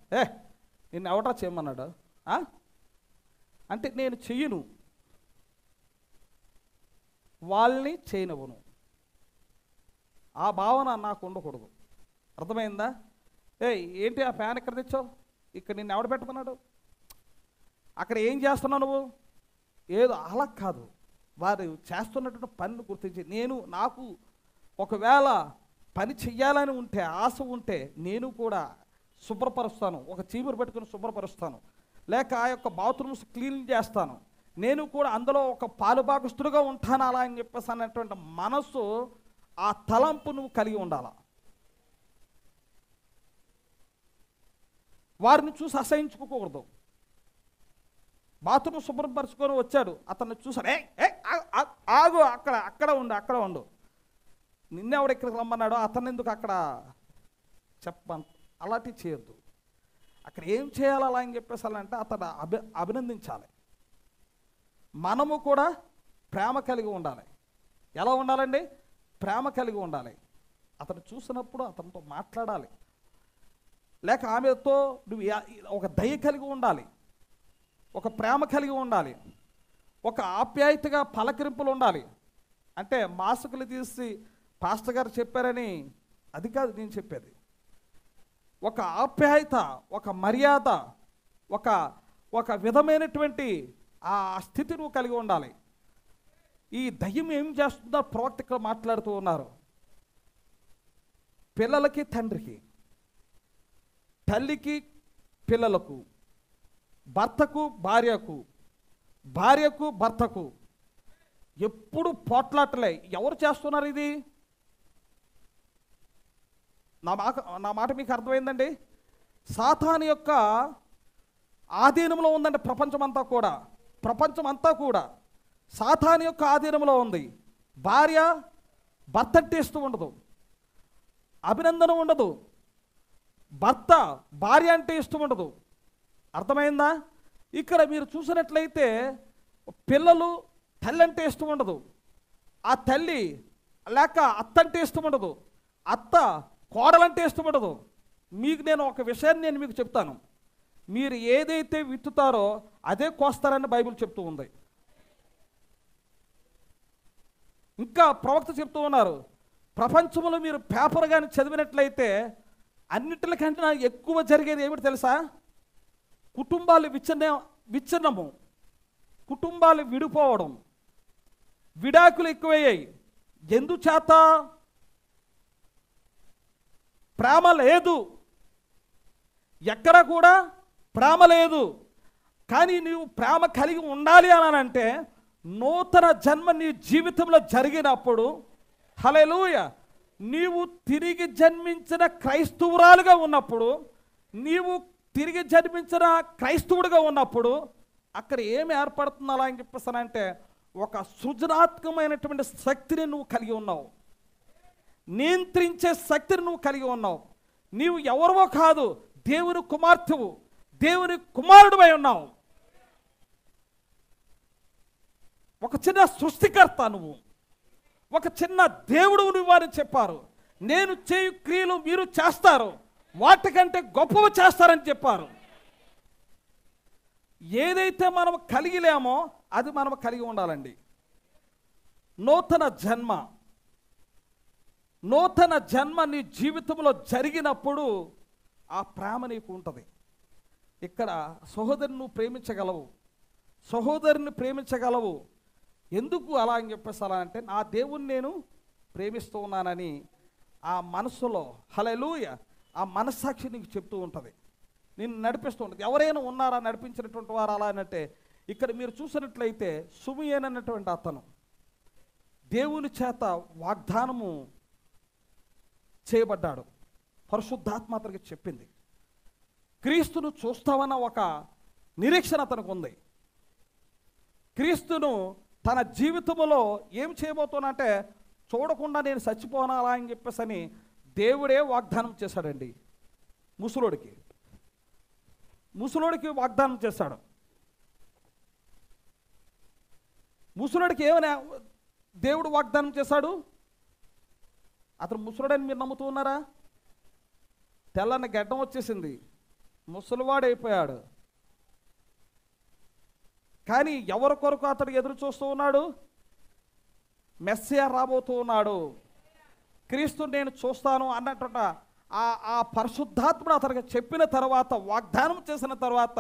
నిన్ను ఎవడా చేయమన్నాడు అంటే నేను చెయ్యను, వాళ్ళని చేయనివ్వను, ఆ భావన నాకు ఉండకూడదు. అర్థమైందా? ఏంటి ఆ ఫ్యాన్ ఎక్కడ తెచ్చావు? ఇక్కడ నిన్ను ఎవడ పెట్టమన్నాడు? అక్కడ ఏం చేస్తున్నావు నువ్వు? ఏదో అలా కాదు, వారు చేస్తున్నటువంటి పనిని గుర్తించి నాకు ఒకవేళ పని చెయ్యాలని ఉంటే, ఆశ ఉంటే నేను కూడా శుభ్రపరుస్తాను, ఒక చీపురు పెట్టుకుని శుభ్రపరుస్తాను, లేక ఆ యొక్క బాత్రూమ్స్ క్లీన్ చేస్తాను, నేను కూడా అందులో ఒక పాలుభాగస్తుడుగా ఉంటాను అలా అని చెప్పేసి అన్నటువంటి మనసు, ఆ తలంపు నువ్వు కలిగి ఉండాలా. వారిని చూసి అసహించుకోకూడదు. బాత్రూమ్ శుభ్రపరుచుకొని వచ్చాడు, అతన్ని చూసాడు, ఆగు, అక్కడ ఉండు, నిన్నెవడు ఇక్కడికి రమ్మన్నాడో అతన్ని ఎందుకు అక్కడ అలాంటివి చేయొద్దు. అక్కడ ఏం చేయాలి అలా అని చెప్పేసాలంటే అతను అభినందించాలి. మనము కూడా ప్రేమ కలిగి ఉండాలి. ఎలా ఉండాలండి? ప్రేమ కలిగి ఉండాలి. అతను చూసినప్పుడు అతనితో మాట్లాడాలి, లేక ఆమెతో నువ్వు ఒక దయ కలిగి ఉండాలి, ఒక ప్రేమ కలిగి ఉండాలి, ఒక ఆప్యాయతగా పలకరింపులు ఉండాలి. అంటే మాస్కులు తీసి పాస్టర్ గారు చెప్పారని అది కాదు నేను చెప్పేది. ఒక ఆప్యాయత, ఒక మర్యాద, ఒక విధమైనటువంటి ఆ స్థితి నువ్వు కలిగి ఉండాలి. ఈ దయ్యం ఏం చేస్తుందో ప్రవక్త ఇక్కడ మాట్లాడుతూ ఉన్నారు. పిల్లలకి తండ్రికి, తల్లికి పిల్లలకు, భర్తకు భార్యకు, భార్యకు భర్తకు ఎప్పుడు పోట్లాటలే. ఎవరు చేస్తున్నారు ఇది? నా మాట మీకు అర్థమైందండి? సాతాను యొక్క ఆధీనంలో ఉందండి ప్రపంచం అంతా కూడా సాతాను యొక్క ఆధీనంలో ఉంది. భార్య భర్త అంటే ఇష్టం ఉండదు, అభినందన ఉండదు, భర్త భార్య అంటే ఇష్టం ఉండదు. అర్థమైందా? ఇక్కడ మీరు చూసినట్లయితే పిల్లలు తల్లి అంటే ఇష్టం ఉండదు, ఆ తల్లి లేక అత్త అంటే ఇష్టం ఉండదు, అత్త కోడలంటే ఇష్టపడదు. మీకు నేను ఒక విషయాన్ని మీకు చెప్తాను. మీరు ఏదైతే విత్తుతారో అదే కోస్తారని బైబిల్ చెప్తూ ఉంది. ఇంకా ప్రవక్త చెప్తూ ఉన్నారు, ప్రపంచంలో మీరు పేపర్ కానీ చదివినట్లయితే అన్నిటికంటే నాకు ఎక్కువ జరిగేది ఏమిటి తెలుసా? కుటుంబాలు విచ్ఛిన్నము, కుటుంబాలు విడిపోవడం, విడాకులు ఎక్కువయ్యాయి. ఎందుచేత? ప్రేమ లేదు, ఎక్కడ కూడా ప్రేమ లేదు. కానీ నీవు ప్రేమ కలిగి ఉండాలి అని అంటే నూతన జన్మ నీ జీవితంలో జరిగినప్పుడు, హల్లెలూయా, నీవు తిరిగి జన్మించిన క్రైస్తవురాలుగా ఉన్నప్పుడు, నీవు తిరిగి జన్మించిన క్రైస్తవుడిగా ఉన్నప్పుడు అక్కడ ఏమి ఏర్పడుతుంది అలా అని చెప్పేసానంటే ఒక సృజనాత్మకమైనటువంటి శక్తిని నువ్వు కలిగి ఉన్నావు, నియంత్రించే శక్తిని నువ్వు కలిగి ఉన్నావు. నీవు ఎవరివో కాదు, దేవుని కుమార్తెవు, దేవుని కుమారుడివై ఉన్నావు. ఒక చిన్న సృష్టికర్త నువ్వు, ఒక చిన్న దేవుడు నువ్వు అని చెప్పారు. నేను చేయు క్రియలు మీరు చేస్తారు, వాటికంటే గొప్పవి చేస్తారని చెప్పారు. ఏదైతే మనం కలిగి లేమో అది మనం కలిగి ఉండాలండి. నూతన జన్మ, నూతన జన్మ నీ జీవితంలో జరిగినప్పుడు ఆ ప్రేమ నీకు ఉంటుంది. ఇక్కడ సహోదరుని నువ్వు ప్రేమించగలవు, సహోదరుని ప్రేమించగలవు. ఎందుకు అలా అని చెప్పేసి అలా అంటే నా దేవుణ్ణి నేను ప్రేమిస్తూ ఉన్నానని ఆ మనసులో, హల్లెలూయా, ఆ మనస్సాక్షి నీకు చెప్తూ ఉంటుంది, నేను నడిపిస్తూ ఉంటుంది. ఎవరైనా ఉన్నారా నడిపించినటువంటి వారు అలా అంటే ఇక్కడ మీరు చూసినట్లయితే సుమియేన్ అన్నటువంటి అతను దేవుని చేత వాగ్దానము చేయబడ్డాడు. పరిశుద్ధాత్మ అతనికి చెప్పింది, క్రీస్తును చూస్తావన్న ఒక నిరీక్షణ అతనికి ఉంది. క్రీస్తును తన జీవితంలో ఏం చేయబోతున్నంటే చూడకుండా నేను చచ్చిపోనాలా అని చెప్పేసి అని దేవుడే వాగ్దానం చేశాడండి. ముసలోడికి వాగ్దానం చేశాడు. ముసలోడికి ఏమని దేవుడు వాగ్దానం చేశాడు? అతను ముసలోడని మీరు నమ్ముతూ ఉన్నారా? తెల్లని గడ్డం వచ్చేసింది, ముసలివాడైపోయాడు. కానీ ఎవరి కొరకు అతడు ఎదురు చూస్తూ ఉన్నాడు? మెస్సియా రాబోతూ ఉన్నాడు, క్రీస్తు నేను చూస్తాను అన్నట్టు ఆ పరిశుద్ధాత్ముడు అతనికి చెప్పిన తర్వాత, వాగ్దానం చేసిన తర్వాత,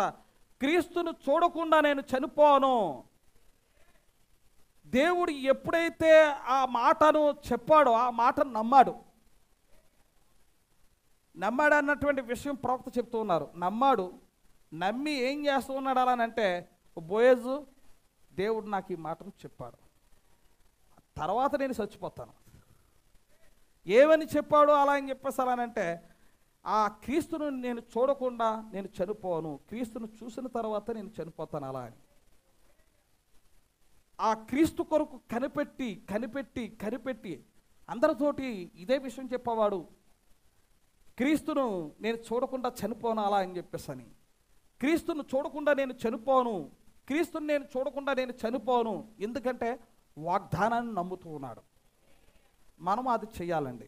క్రీస్తును చూడకుండా నేను చనిపోను. దేవుడు ఎప్పుడైతే ఆ మాటను చెప్పాడో ఆ మాటను నమ్మాడు అన్నటువంటి విషయం ప్రవక్త చెప్తూ ఉన్నారు. నమ్మి ఏం చేస్తూ ఉన్నాడు అలా అంటే, బోయజు దేవుడు నాకు ఈ మాటను చెప్పాడు, తర్వాత నేను చచ్చిపోతాను. ఏమని చెప్పాడు అలా అని చెప్పేసి అలానంటే ఆ క్రీస్తును నేను చూడకుండా నేను చనిపోను, క్రీస్తును చూసిన తర్వాత నేను చనిపోతాను అలా అని. ఆ క్రీస్తు కొరకు కనిపెట్టి అందరితోటి ఇదే విషయం చెప్పేవాడు, క్రీస్తును నేను చూడకుండా చనిపోను అలా అని చెప్పేసని. క్రీస్తును చూడకుండా నేను చనిపోను, క్రీస్తుని నేను చూడకుండా నేను చనిపోను, ఎందుకంటే వాగ్దానాన్ని నమ్ముతూ ఉన్నాడు. మనం అది చేయాలండి.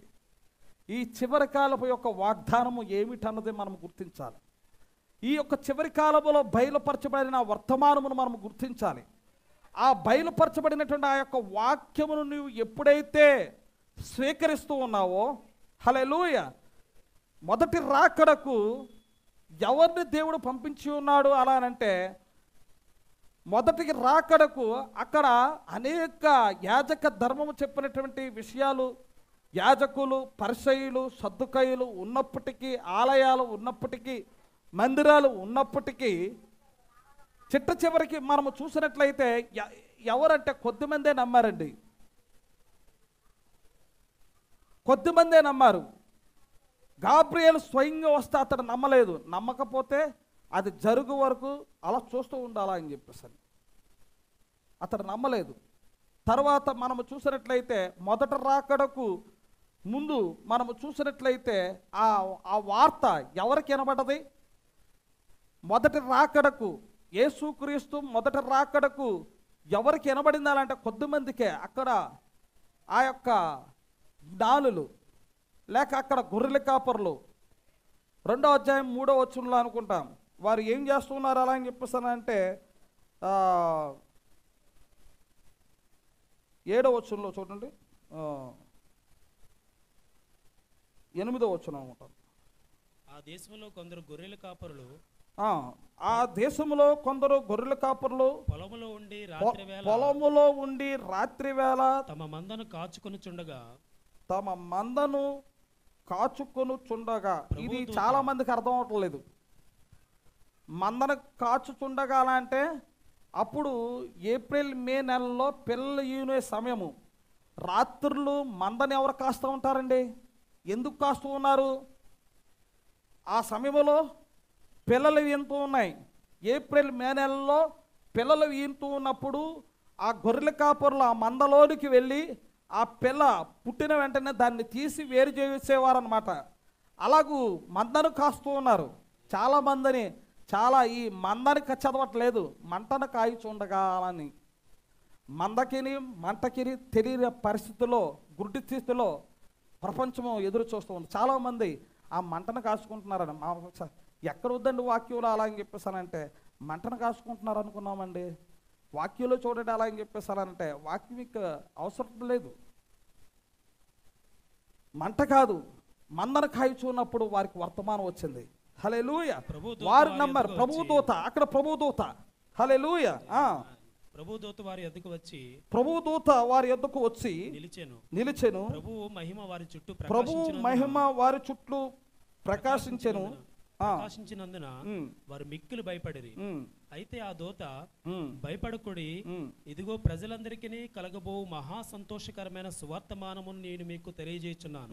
ఈ చివరి కాలపు యొక్క వాగ్దానము ఏమిటన్నది మనం గుర్తించాలి. ఈ యొక్క చివరి కాలములో బయలుపరచబడిన వర్తమానమును మనం గుర్తించాలి. ఆ బయలుపరచబడినటువంటి ఆ యొక్క వాక్యమును నువ్వు ఎప్పుడైతే స్వీకరిస్తూ ఉన్నావో, హల్లెలూయా, మొదటి రాకడకు ఎవరిని దేవుడు పంపించి ఉన్నాడు అలా అంటే మొదటికి రాకడకు అక్కడ అనేక యాజక ధర్మము చెప్పినటువంటి విషయాలు, యాజకులు, పరిసయ్యులు, సద్దుకయ్యులు ఉన్నప్పటికీ, ఆలయాలు ఉన్నప్పటికీ, మందిరాలు ఉన్నప్పటికీ, చిట్ట చివరికి మనము చూసినట్లయితే ఎవరంటే కొద్దిమందే నమ్మారండి, కొద్దిమందే నమ్మారు. గాబ్రియేలు స్వయంగా వస్తే అతడు నమ్మలేదు. నమ్మకపోతే అది జరుగు వరకు అలా చూస్తూ ఉండాలా అని చెప్పేసి అతడు నమ్మలేదు. తర్వాత మనము చూసినట్లయితే మొదట రాకడకు ముందు మనము చూసినట్లయితే ఆ వార్త ఎవరికి వినబడ్డది? మొదటి రాకడకు, యేసుక్రీస్తు మొదటి రాకడకు ఎవరికి వినబడింది అంటే కొద్దిమందికే. అక్కడ ఆ యొక్క జ్ఞానులు లేక అక్కడ గొర్రెల కాపర్లు 2వ అధ్యాయం 3వ వచనంలో అనుకుంటాం, వారు ఏం చేస్తున్నారు అలా అని చెప్పేసానంటే 7వ వచనంలో చూడండి, 8వ వచనం అనుకుంటాను. ఆ దేశంలో కొందరు గొర్రెల కాపరులు పొలములో ఉండి రాత్రి వేళ తమ మందను కాచుకొనుచుండగా. ఇది చాలా మందికి అర్థం అవట్లేదు. మందను కాచుచుండగా అంటే అప్పుడు ఏప్రిల్ మే నెలలో పిల్లలు ఈనే సమయము. రాత్రులు మందని ఎవరు కాస్తూ ఉంటారండి? ఎందుకు కాస్తూ ఉన్నారు? ఆ సమయంలో పిల్లలు ఈనుతూ ఉన్నాయి. ఏప్రిల్ మే నెలలో పిల్లలు ఈనుతూ ఉన్నప్పుడు ఆ గొర్రెల కాపరులు ఆ మందలోనికి వెళ్ళి ఆ పిల్ల పుట్టిన వెంటనే దాన్ని తీసి వేరు చేసేవారు అనమాట. అలాగూ మందను కాస్తూ ఉన్నారు. చాలామందిని ఈ మందని చదవట్లేదు, మంటను కాయుచుండగా అని. మంటకిని తెలియని పరిస్థితిలో, గుడ్డి స్థితిలో ప్రపంచము ఎదురు చూస్తూ ఉంది. చాలామంది ఆ మంటను కాసుకుంటున్నారని ఎక్కడ వద్దండి వాక్యంలో అలా అని చెప్పేసానంటే మంటను కాసుకుంటున్నారు అనుకున్నామండి. వాక్యంలో చూడండి అలా అని చెప్పేసానంటే వాక్యం మీకు అవసరం లేదు. మంట కాదు, మందను కాయుచున్నప్పుడు వారికి వర్తమానం వచ్చింది. హల్లెలూయా. వారు నమ్మరు. ప్రభుదూత, అక్కడ ప్రభుదూత. హల్లెలూయా. ప్రభుదూత వారి యొద్దకు వచ్చి నిలిచెను. ప్రభువు మహిమ వారి చుట్టూ ప్రకాశించెను. ప్రకాశించినందున వారు మిక్కిలి భయపడిరి. అయితే ఆ దూత, భయపడకుడి, ఇదిగో ప్రజలందరికీ కలగబో మహా సంతోషకరమైన సువర్తమానమును నేను మీకు తెలియజేస్తున్నాను.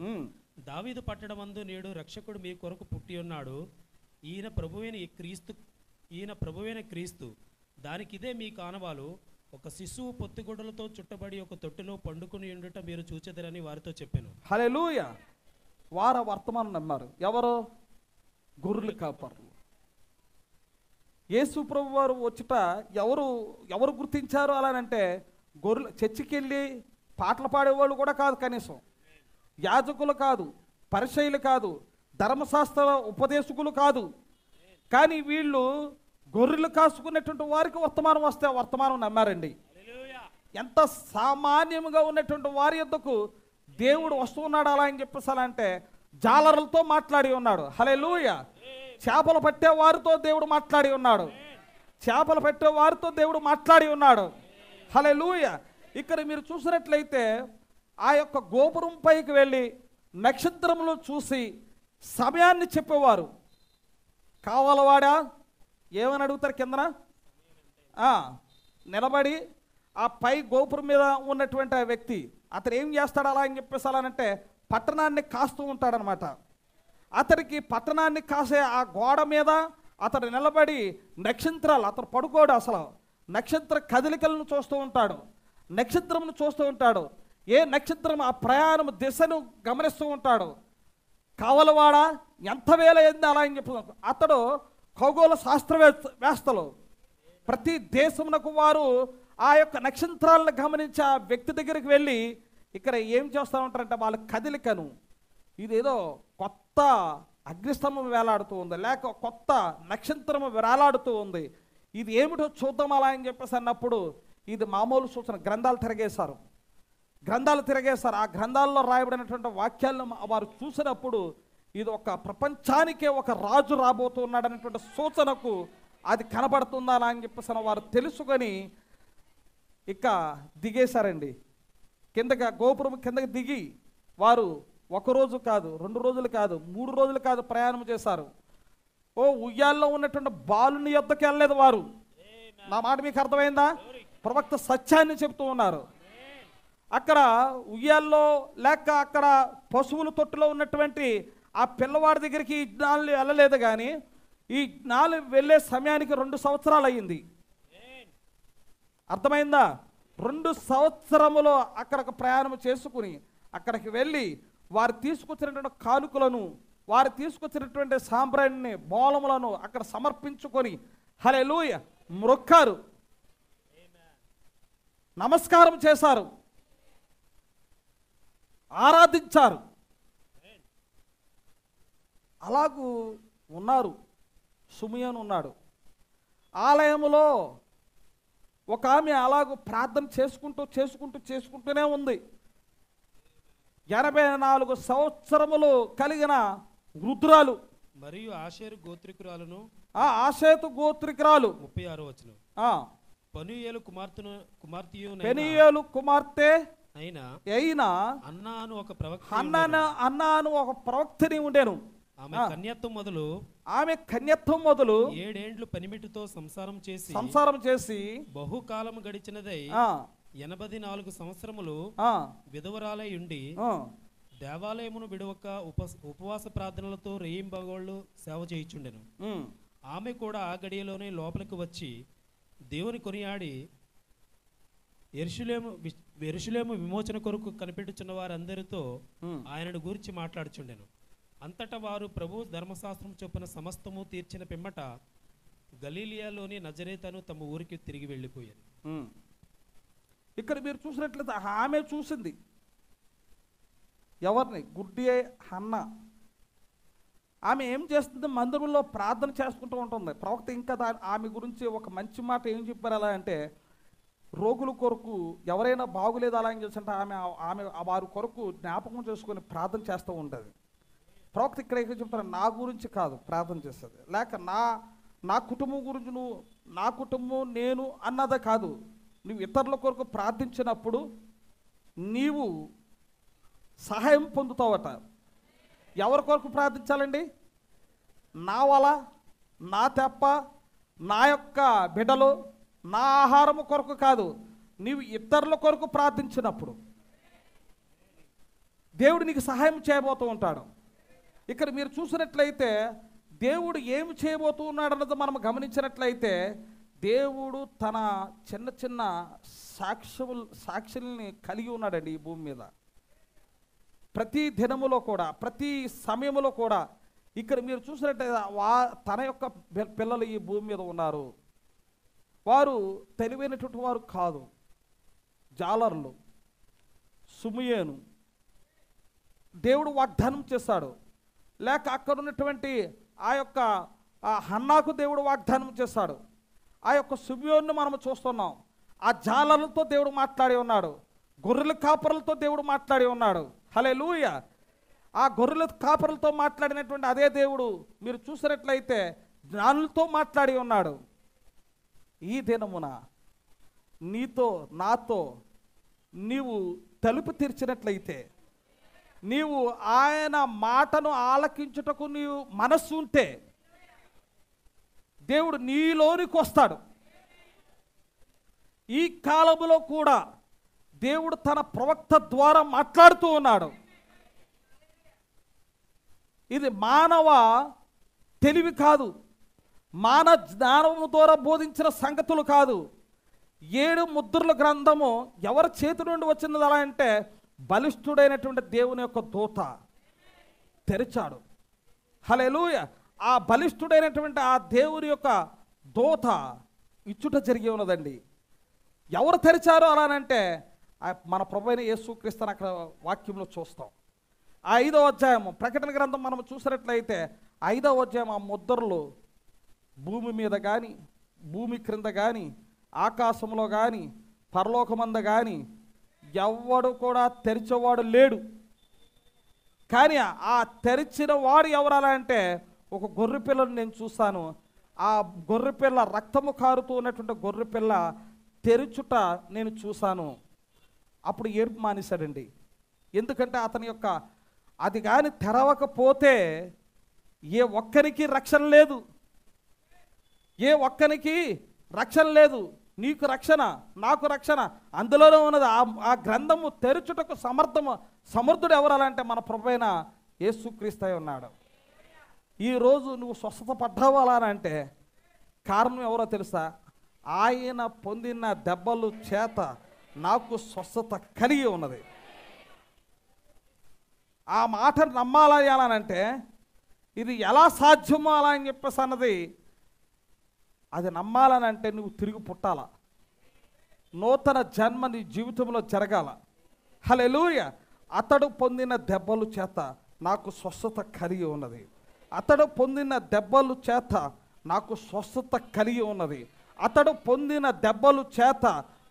దావీదు పట్టణమందు నేడు రక్షకుడు మీ కొరకు పుట్టి ఉన్నాడు. ఈయన ప్రభువైన క్రీస్తు. దానికిదే మీ కానవాలు. ఒక శిశువు పొత్తిగుడ్డలతో చుట్టబడి ఒక తొట్టిలో పండుకుని ఉండుట మీరు చూచెదరని వారితో చెప్పాను. హల్లెలూయా. వారు వర్తమానం నమ్మారు. ఎవరు? గొర్రెల కాపరులు. యేసు ప్రభు వారు వచ్చుట ఎవరు గుర్తించారు అలానంటే గొర్రెలు. చర్చికి వెళ్ళి పాటలు పాడేవాళ్ళు కూడా కాదు, కనీసం యాజకులు కాదు, పరిసయ్యులు కాదు, ధర్మశాస్త్ర ఉపదేశకులు కాదు. కానీ వీళ్ళు గొర్రెలు కాసుకునేటువంటి వారికి వర్తమానం వస్తే వర్తమానం నమ్మారండి. ఎంత సామాన్యంగా ఉన్నటువంటి వారి యొద్దకు దేవుడు వస్తున్నాడు అలా అని చెప్పేసాలంటే జాలరులతో మాట్లాడి ఉన్నాడు. హల్లెలూయా. చేపలు పట్టే వారితో దేవుడు మాట్లాడి ఉన్నాడు. హల్లెలూయా. ఇక్కడ మీరు చూసినట్లయితే ఆ యొక్క గోపురం పైకి వెళ్ళి నక్షత్రములు చూసి సమయాన్ని చెప్పేవారు. కావాలవాడా ఏమని అడుగుతారు? కిందన నిలబడి ఆ పై గోపురం మీద ఉన్నటువంటి ఆ వ్యక్తి అతను ఏం చేస్తాడు అలా అని చెప్పేసాలంటే పట్టణాన్ని కాస్తూ ఉంటాడనమాట. అతనికి పట్టణాన్ని కాసే ఆ గోడ మీద అతడు నిలబడి నక్షత్రాలు, అతను పడుకోడు, అసలు నక్షత్ర కదలికలను చూస్తూ ఉంటాడు. ఏ నక్షత్రం ఆ ప్రయాణం దిశను గమనిస్తూ ఉంటాడు. కావలవాడా ఎంత వేల ఏంది అలా అని చెప్పి అతడు ఖగోళ శాస్త్రవేత్తలు. ప్రతి దేశమునకు వారు ఆ యొక్క నక్షత్రాలను గమనించి ఆ వ్యక్తి దగ్గరికి వెళ్ళి ఇక్కడ ఏం చేస్తూ ఉంటారంటే వాళ్ళ కదలికను, ఇదేదో కొత్త అగ్నిస్తంభం వేలాడుతూ ఉంది, లేక కొత్త నక్షత్రం వేలాడుతూ ఉంది, ఇది ఏమిటో చూద్దాం అలా అని చెప్పేసి అన్నప్పుడు ఇది మామూలు సూచన. గ్రంథాలు తిరగేశారు. ఆ గ్రంథాల్లో రాయబడినటువంటి వాక్యాలను వారు చూసినప్పుడు ఇది ఒక ప్రపంచానికే ఒక రాజు రాబోతున్నాడు అనేటువంటి సూచనకు అది కనబడుతుందా అని చెప్పేసి వారు తెలుసుకొని ఇక దిగేశారండి. గోపురం కిందకి దిగి వారు 1 రోజు కాదు, 2 రోజులు కాదు, 3 రోజులు కాదు ప్రయాణం చేశారు. ఉయ్యాల్లో ఉన్నటువంటి బాలుని యొద్దకు వెళ్ళలేదు వారు. నా మాట మీకు అర్థమైందా? ప్రవక్త సత్యాన్ని చెప్తూ ఉన్నారు. అక్కడ ఉయ్యాల్లో లేక అక్కడ పశువుల తొట్టులో ఉన్నటువంటి ఆ పిల్లవాడి దగ్గరికి ఈ జ్ఞానులు వెళ్ళలేదు. కానీ ఈ జ్ఞానులు వెళ్ళే సమయానికి 2 సంవత్సరాలు అయ్యింది. అర్థమైందా? 2 సంవత్సరములో అక్కడికి ప్రయాణం చేసుకుని అక్కడికి వెళ్ళి వారు తీసుకొచ్చినటువంటి కానుకలను, వారు తీసుకొచ్చినటువంటి సాంబ్రాణిని, మూలములను అక్కడ సమర్పించుకొని హల్లెలూయా మ్రొక్కారు, నమస్కారం చేశారు, ఆరాధించారు. అలాగూ ఉన్నారు. సుమియోను ఉన్నాడు. ఆలయంలో ఒక ఆమె అలాగూ ప్రార్థన చేసుకుంటూనే ఉంది. 84 సంవత్సరములు కలిగిన వృద్ధురాలు, మరియు ఆషేరు గోత్రికురాలను, ఆ ఆషేతు గోత్రికురాలు. 36వ వచనం. పెనూయేలు కుమార్తె అయిన అన్నా అను ఒక ప్రవక్తని ఉండేను. ఆమె కన్యత్వం మొదలు 7 ఏండ్లు పనిమిటితో సంసారం చేసి బహుకాలము గడిచినదై 84 సంవత్సరములు విధవరాలై ఉండి దేవాలయమును విడవక ఉపవాస ప్రార్థనలతో రేయింబగోళ్ళు సేవ చేయుచుండెను. ఆమె కూడా ఆ గడియలోనే లోపలికి వచ్చి దేవుని కొనియాడి యెరూషలేము విమోచన కొరకు కనిపెట్టుచున్న వారందరితో ఆయనను గురించి మాట్లాడుచుండెను. అంతటా వారు ప్రభు ధర్మశాస్త్రం చొప్పున సమస్తము తీర్చిన పిమ్మట గలీలియాలోని నజరేతను తమ ఊరికి తిరిగి వెళ్ళిపోయారు. ఇక్కడ మీరు చూసినట్లయితే ఆమె చూసింది ఎవరిని? గుడ్డి హన్న. ఆమె ఏం చేస్తుంది? మందిరంలో ప్రార్థన చేసుకుంటూ ఉంటుంది. ప్రవక్త ఇంకా ఆమె గురించి ఒక మంచి మాట ఏం చెప్పారు అలా అంటే, రోగుల కొరకు ఎవరైనా బాగులేదు అలా ఏం చేస్తుంటే ఆమె వారి కొరకు జ్ఞాపకం చేసుకొని ప్రార్థన చేస్తూ ఉంటుంది. ప్రవక్త ఇక్కడ ఏం చెప్తారు? నా గురించి కాదు ప్రార్థన చేస్తుంది, లేక నా కుటుంబం గురించి నువ్వు, నా కుటుంబం నేను అన్నదే కాదు. నువ్వు ఇతరుల కొరకు ప్రార్థించినప్పుడు నీవు సహాయం పొందుతావట. ఎవరి కొరకు ప్రార్థించాలండి? నా వల, నా తెప్ప, నా యొక్క బిడ్డలు, నా ఆహారము కొరకు కాదు. నీవు ఇతరుల కొరకు ప్రార్థించినప్పుడు దేవుడు నీకు సహాయం చేయబోతూ ఉంటాడు. ఇక్కడ మీరు చూసినట్లయితే దేవుడు ఏమి చేయబోతూ ఉన్నాడు అన్నది మనం గమనించినట్లయితే, దేవుడు తన చిన్న చిన్న సాక్షుల్ని కలిగి ఉన్నాడండి ఈ భూమి మీద. ప్రతి దినములో కూడా, ప్రతి సమయంలో కూడా ఇక్కడ మీరు చూసినట్లయితే తన యొక్క పిల్లలు ఈ భూమి మీద ఉన్నారు. వారు తెలివైనటువంటి వారు కాదు, జాలర్లు. సుమియోను దేవుడు వాగ్దానం చేశాడు, లేక అక్కడ ఉన్నటువంటి ఆ యొక్క హన్నాకు దేవుడు వాగ్దానం చేశాడు. ఆ యొక్క సుమియోను మనం చూస్తున్నాం. ఆ జాలర్లతో దేవుడు మాట్లాడి ఉన్నాడు, గొర్రెల కాపరులతో దేవుడు మాట్లాడి ఉన్నాడు. హల్లెలూయా. ఆ గొర్రెల కాపరులతో మాట్లాడినటువంటి అదే దేవుడు మీరు చూసినట్లయితే జ్ఞానులతో మాట్లాడి ఉన్నాడు. ఈ దినమున నీతో నాతో నీవు తలుపు తెరిచినట్లయితే, నీవు ఆయన మాటను ఆలకించుటకు నీవు మనస్సు ఉంటే దేవుడు నీలోనికి వస్తాడు. ఈ కాలములో కూడా దేవుడు తన ప్రవక్త ద్వారా మాట్లాడుతూ ఉన్నాడు. ఇది మానవ తెలివి కాదు, మానవ జ్ఞానము ద్వారా బోధించిన సంగతులు కాదు. 7 ముద్రల గ్రంథము ఎవరి చేతి నుండి వచ్చినది అలా అంటే, బలిష్ఠుడైనటువంటి దేవుని యొక్క దూత తెరిచాడు. హల్లెలూయా. ఆ బలిష్ఠుడైనటువంటి ఆ దేవుని యొక్క దూత ఇచ్చుట జరిగి ఉన్నదండి. ఎవరు తెరిచారు అలానంటే మన ప్రభువైన యేసుక్రీస్తుని అక్కడ వాక్యంలో చూస్తాం. ఆ 5వ అధ్యాయము ప్రకటన గ్రంథం మనం చూసినట్లయితే 5వ అధ్యాయం ఆ ముద్రలు భూమి మీద కానీ, భూమి క్రింద కానీ, ఆకాశంలో కానీ, పరలోకమంద కానీ ఎవడు కూడా తెరిచేవాడు లేడు. కానీ ఆ తెరిచిన వాడు ఎవరాలా అంటే, ఒక గొర్రెపిల్లను నేను చూశాను. ఆ గొర్రెపిల్ల రక్తము కారుతూ ఉన్నటువంటి గొర్రెపిల్ల తెరుచుట నేను చూశాను. అప్పుడు ఏడుపు మానేశాడండి. ఎందుకంటే అతని యొక్క అది కానీ తెరవకపోతే ఏ ఒక్కరికి రక్షణ లేదు, ఏ ఒక్కరికి రక్షణ లేదు. నీకు రక్షణ, నాకు రక్షణ అందులోనే ఉన్నది. ఆ గ్రంథము తెరుచుటకు సమర్థుడు ఎవరాలంటే మన ప్రభువైన యేసుక్రీస్తు ఉన్నాడు. ఈరోజు నువ్వు స్వస్థత పడ్డావు అలా అంటే కారణం ఎవరో తెలుసా? ఆయన పొందిన దెబ్బలు చేత నాకు స్వస్థత కలిగి ఉన్నది. ఆ మాటను నమ్మాలి అనంటే ఇది ఎలా సాధ్యమో అలా అని చెప్పేసి అన్నది, అది నమ్మాలనంటే నువ్వు తిరిగి పుట్టాల, నూతన జన్మ నీ జీవితంలో జరగాల. హల్లెలూయా. అతడు పొందిన దెబ్బలు చేత నాకు స్వస్థత కలిగి ఉన్నది. అతడు పొందిన దెబ్బలు చేత నాకు స్వస్థత కలిగి ఉన్నది. అతడు పొందిన దెబ్బలు చేత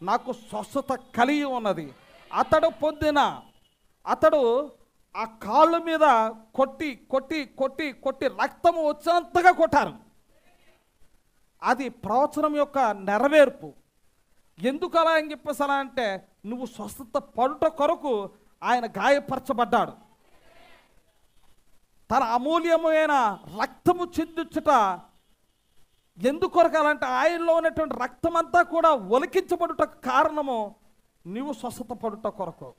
నాకు స్వస్థత కలిగి ఉన్నది. అతడు ఆ కాళ్ళ మీద కొట్టి కొట్టి కొట్టి కొట్టి రక్తము వచ్చేంతగా కొట్టారు. అది ప్రవచనం యొక్క నెరవేర్పు. ఎందుకు అలా అని చెప్పేసి అలా అంటే, నువ్వు స్వస్థత పడుట కొరకు ఆయన గాయపరచబడ్డాడు. తన అమూల్యమైన రక్తము చిందించుట ఎందుకొరకు అలాంటే, ఆయనలో ఉన్నటువంటి రక్తం అంతా కూడా ఒలికించబడుట కారణము నీవు స్వస్థత పడుట కొరకు.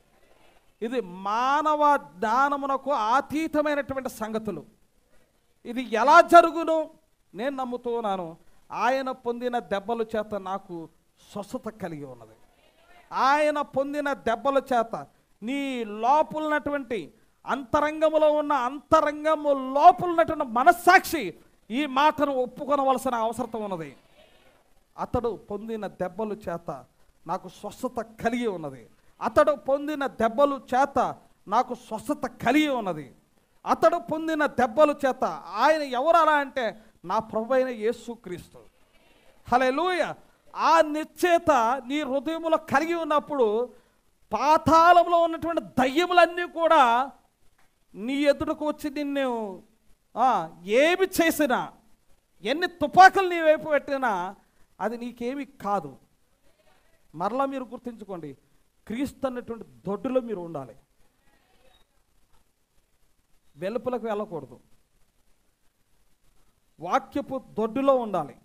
ఇది మానవ జ్ఞానమునకు అతీతమైనటువంటి సంగతులు. ఇది ఎలా జరుగును? నేను నమ్ముతూ ఉన్నాను, ఆయన పొందిన దెబ్బల చేత నాకు స్వస్థత కలిగి ఉన్నది. ఆయన పొందిన దెబ్బల చేత నీ లోపలనటువంటి అంతరంగములో ఉన్న అంతరంగము లోపలనటువంటి మనస్సాక్షి ఈ మాటను ఒప్పుకొనవలసిన అవసరం ఉన్నది. అతడు పొందిన దెబ్బల చేత నాకు స్వస్థత కలిగి ఉన్నది. అతడు పొందిన దెబ్బల చేత నాకు స్వస్థత కలిగి ఉన్నది. అతడు పొందిన దెబ్బల చేత, ఆయన ఎవరు అలా అంటే, నా ప్రభువైన యేసుక్రీస్తు. హల్లెలూయా. ఆ నిశ్చయత నీ హృదయంలో కలిగి ఉన్నప్పుడు పాతాళంలో ఉన్నటువంటి దయ్యములన్నీ కూడా నీ ఎదుటకు వచ్చి నిన్ను ఏమి చేసినా, ఎన్ని తుపాకులు నీ వైపు పెట్టినా అది నీకేమి కాదు. మరలా మీరు గుర్తుంచుకోండి, క్రీస్తు అన్నటువంటి దొడ్డులో మీరు ఉండాలి. వెలుపలకు వెళ్ళకూడదు. వాక్యపు దొడ్డులో ఉండాలి.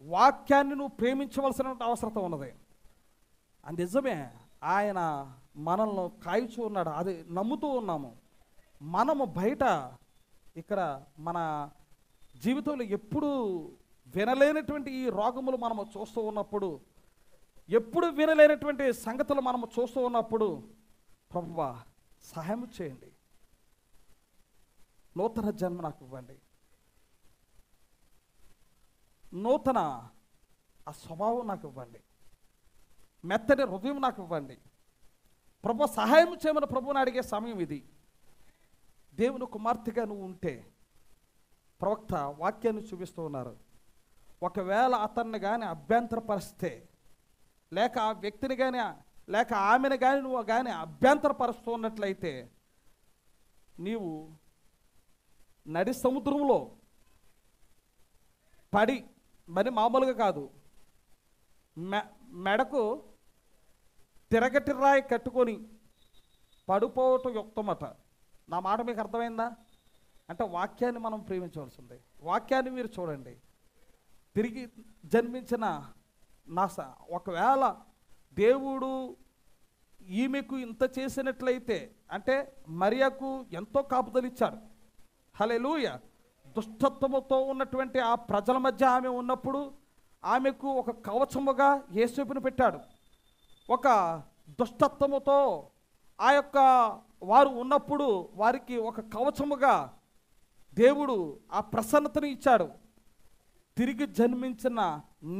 వాక్యాన్ని నువ్వు ప్రేమించవలసిన అవసరం ఉన్నది. అది నిజమే, ఆయన మనల్ని కాయుచూ ఉన్నాడు, అది నమ్ముతూ ఉన్నాము. మనము బయట ఇక్కడ మన జీవితంలో ఎప్పుడు వినలేనటువంటి ఈ రోగములు మనము చూస్తూ ఉన్నప్పుడు, ఎప్పుడు వినలేనటువంటి సంగతులు మనము చూస్తూ ఉన్నప్పుడు, ప్రభువా సహాయం చేయండి, నూతన జన్మ నాకు ఇవ్వండి, నూతన ఆ స్వభావం నాకు ఇవ్వండి, మెత్తని హృదయం నాకు ఇవ్వండి, ప్రభు సహాయం చేయమని ప్రభువుని అడిగే సమయం ఇది. దేవుని కుమార్తెగా నువ్వు ఉంటే, ప్రవక్త వాక్యాన్ని చూపిస్తూ ఉన్నారు, ఒకవేళ అతన్ని కానీ అభ్యంతరపరిస్తే, లేక ఆ వ్యక్తిని కానీ లేక ఆమెను కానీ నువ్వు కానీ అభ్యంతరపరుస్తూ ఉన్నట్లయితే, నీవు నడి సముద్రంలో పడి, మరి మామూలుగా కాదు, మెడకు తిరగటి రాయి కట్టుకొని పడిపోవటం యుక్తమట. నా మాట మీకు అర్థమైందా? అంటే వాక్యాన్ని మనం ప్రేమించవలసింది. వాక్యాన్ని మీరు చూడండి. తిరిగి జన్మించిన ఒకవేళ దేవుడు ఈమెకు ఇంత చేసినట్లయితే, అంటే మరియకు ఎంతో కాపుదలిచ్చాడు. హల్లెలూయా. దుష్టత్వముతో ఉన్నటువంటి ఆ ప్రజల మధ్య ఆమె ఉన్నప్పుడు ఆమెకు ఒక కవచముగా యేసుని పెట్టాడు. ఒక దుష్టత్వముతో ఆ యొక్క వారు ఉన్నప్పుడు వారికి ఒక కవచముగా దేవుడు ఆ ప్రసన్నతను ఇచ్చాడు. తిరిగి జన్మించిన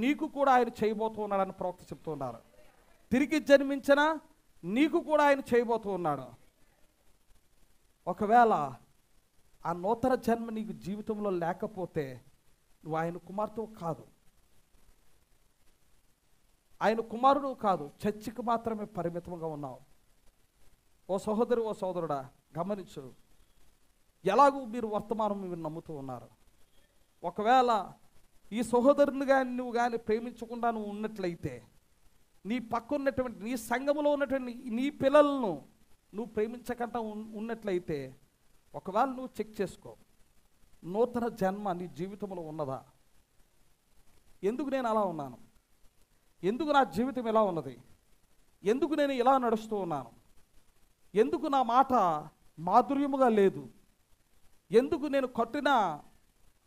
నీకు కూడా ఆయన చేయబోతూ ఉన్నాడని ప్రవక్త చెప్తూ ఉన్నారు. తిరిగి జన్మించిన నీకు కూడా ఆయన చేయబోతూ ఉన్నాడు. ఒకవేళ ఆ నూతన జన్మ నీకు జీవితంలో లేకపోతే నువ్వు ఆయన కుమార్తె కాదు, ఆయన కుమారుడు కాదు, చర్చికి మాత్రమే పరిమితంగా ఉన్నావు. ఓ సహోదరు, ఓ సోదరుడా, గమనించు. ఎలాగూ మీరు వర్తమానం మీరు నమ్ముతూ ఉన్నారు. ఒకవేళ ఈ సహోదరుని కానీ నువ్వు కానీ ప్రేమించకుండా నువ్వు ఉన్నట్లయితే, నీ పక్క ఉన్నటువంటి నీ సంఘములో ఉన్నటువంటి నీ పిల్లలను నువ్వు ప్రేమించకుండా ఉన్నట్లయితే, ఒకవేళ నువ్వు చెక్ చేసుకో, నూతన జన్మ నీ జీవితంలో ఉన్నదా? ఎందుకు నేను అలా ఉన్నాను? ఎందుకు నా జీవితం ఇలా ఉన్నది? ఎందుకు నేను ఇలా నడుస్తూ ఉన్నాను? ఎందుకు నా మాట మాధుర్యముగా లేదు? ఎందుకు నేను కఠిన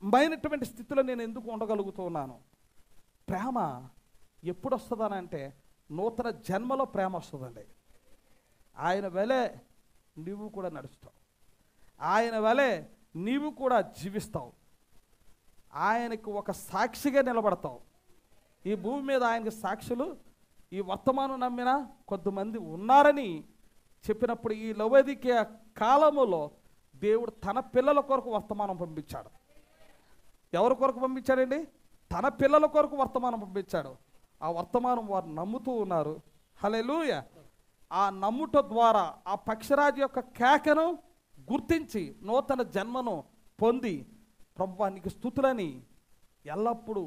మైనటువంటి స్థితిలో నేను ఎందుకు ఉండగలుగుతూ ఉన్నాను? ప్రేమ ఎప్పుడు వస్తుందనంటే, నూతన జన్మలో ప్రేమ వస్తుందండి. ఆయన వలె నీవు కూడా నడుస్తావు, ఆయన వలె నీవు కూడా జీవిస్తావు, ఆయనకు ఒక సాక్షిగా నిలబడతావు. ఈ భూమి మీద ఆయనకి సాక్షులు ఈ వర్తమానం నమ్మిన కొద్దిమంది ఉన్నారని చెప్పినప్పుడు, ఈ లవోదికీయ కాలములో దేవుడు తన పిల్లల కొరకు వర్తమానం పంపించాడు. ఎవరి కొరకు పంపించాడండి? తన పిల్లల కొరకు వర్తమానం పంపించాడు. ఆ వర్తమానం వారు నమ్ముతూ ఉన్నారు. హల్లెలూయా. ఆ నమ్ముట ద్వారా ఆ పక్షిరాజు యొక్క కేకను గుర్తించి నూతన జన్మను పొంది ప్రభువా నీకు స్తుతులని ఎల్లప్పుడూ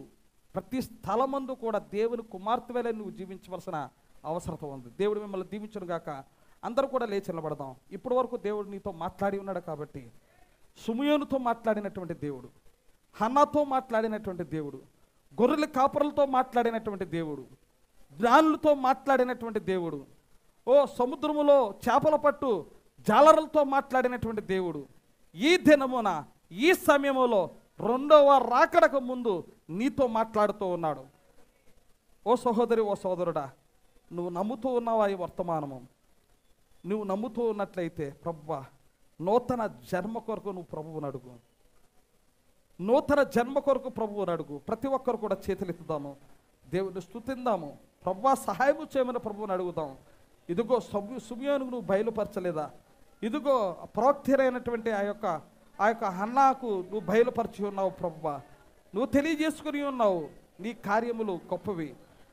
ప్రతి స్థలమందు కూడా దేవుని కుమార్తెవలే నువ్వు జీవించవలసిన అవసరత ఉంది. దేవుడు మిమ్మల్ని దీవించును గాక. అందరూ కూడా లేచి నిలబడదాం. ఇప్పటి వరకు దేవుడు నీతో మాట్లాడి ఉన్నాడు కాబట్టి, సుమయోనుతో మాట్లాడినటువంటి దేవుడు, హన్నాతో మాట్లాడినటువంటి దేవుడు, గొర్రెల కాపరులతో మాట్లాడినటువంటి దేవుడు, జ్ఞానులతో మాట్లాడినటువంటి దేవుడు, ఓ సముద్రములో చేపల పట్టు జాలరులతో మాట్లాడినటువంటి దేవుడు, ఈ దినమున ఈ సమయములో రెండవ రాకడకు ముందు నీతో మాట్లాడుతూ ఉన్నాడు. ఓ సహోదరి, ఓ సోదరుడా, నువ్వు నమ్ముతూ ఉన్నావా ఈ వర్తమానము? నువ్వు నమ్ముతూ ఉన్నట్లయితే ప్రభువా నూతన జన్మ కొరకు నువ్వు ప్రభువుని అడుగు. నూతన జన్మ కొరకు ప్రభువుని అడుగు. ప్రతి ఒక్కరు కూడా చేతులెత్తుదాము, దేవుని స్తుతిందాము. ప్రభువా సహాయం చేయమని ప్రభువుని అడుగుదాం. ఇదిగో సుమయోనుకు నువ్వు బయలుపరచలేదా? ఇదిగో ప్రవక్తైనటువంటి ఆ యొక్క హన్నాకు నువ్వు బయలుపరిచి ఉన్నావు ప్రభువా. నువ్వు తెలియజేసుకుని ఉన్నావు. నీ కార్యములు గొప్పవి.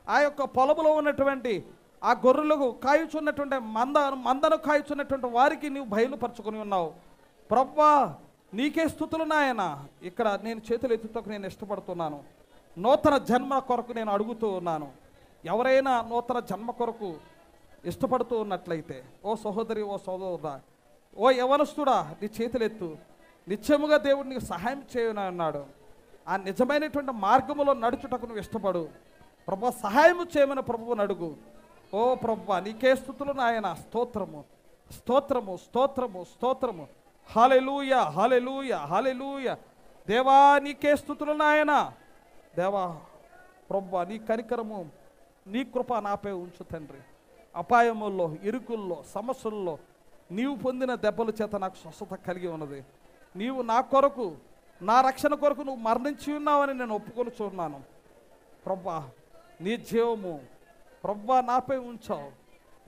ఆ యొక్క పొలములో ఉన్నటువంటి ఆ గొర్రెలకు కాయుచున్నటువంటి మందను కాయుచున్నటువంటి వారికి నువ్వు బయలుపరచుకొని ఉన్నావు ప్రభువా. నీకే స్తుతులు నాయన. ఇక్కడ నేను చేతులు ఎత్తుటకు నేను ఇష్టపడుతున్నాను. నూతన జన్మ కొరకు నేను అడుగుతూ ఉన్నాను. ఎవరైనా నూతన జన్మ కొరకు ఇష్టపడుతూ ఉన్నట్లయితే, ఓ సహోదరి, ఓ సోదరుడా, ఓ యవనస్తుడా, నీ చేతులెత్తు. నిత్యముగా దేవుడు నీకు సహాయం చేయను అన్నాడు. ఆ నిజమైనటువంటి మార్గములో నడుచుటకు నువ్వు ఇష్టపడు. ప్రభువా సహాయం చేయమని ప్రభువుని అడుగు. ఓ ప్రభువా నీకే స్తుతులు నాయన. స్తోత్రము, స్తోత్రము, స్తోత్రము, స్తోత్రము. హల్లెలూయా, హల్లెలూయా, హల్లెలూయా. దేవా నీకే స్తుతులు నాయన. దేవా ప్రభువా నీ కనికరము, నీ కృప నాపై ఉంచు తండ్రి. అపాయముల్లో, ఇరుకుల్లో, సమస్యల్లో నీవు పొందిన దెబ్బల చేత నాకు స్వస్థత కలిగి ఉన్నది. నీవు నా కొరకు, నా రక్షణ కొరకు నువ్వు మరణించి ఉన్నావని నేను ఒప్పుకొని చూన్నాను ప్రభువా. నీ జీవము ప్రభువా నాపై ఉంచావు.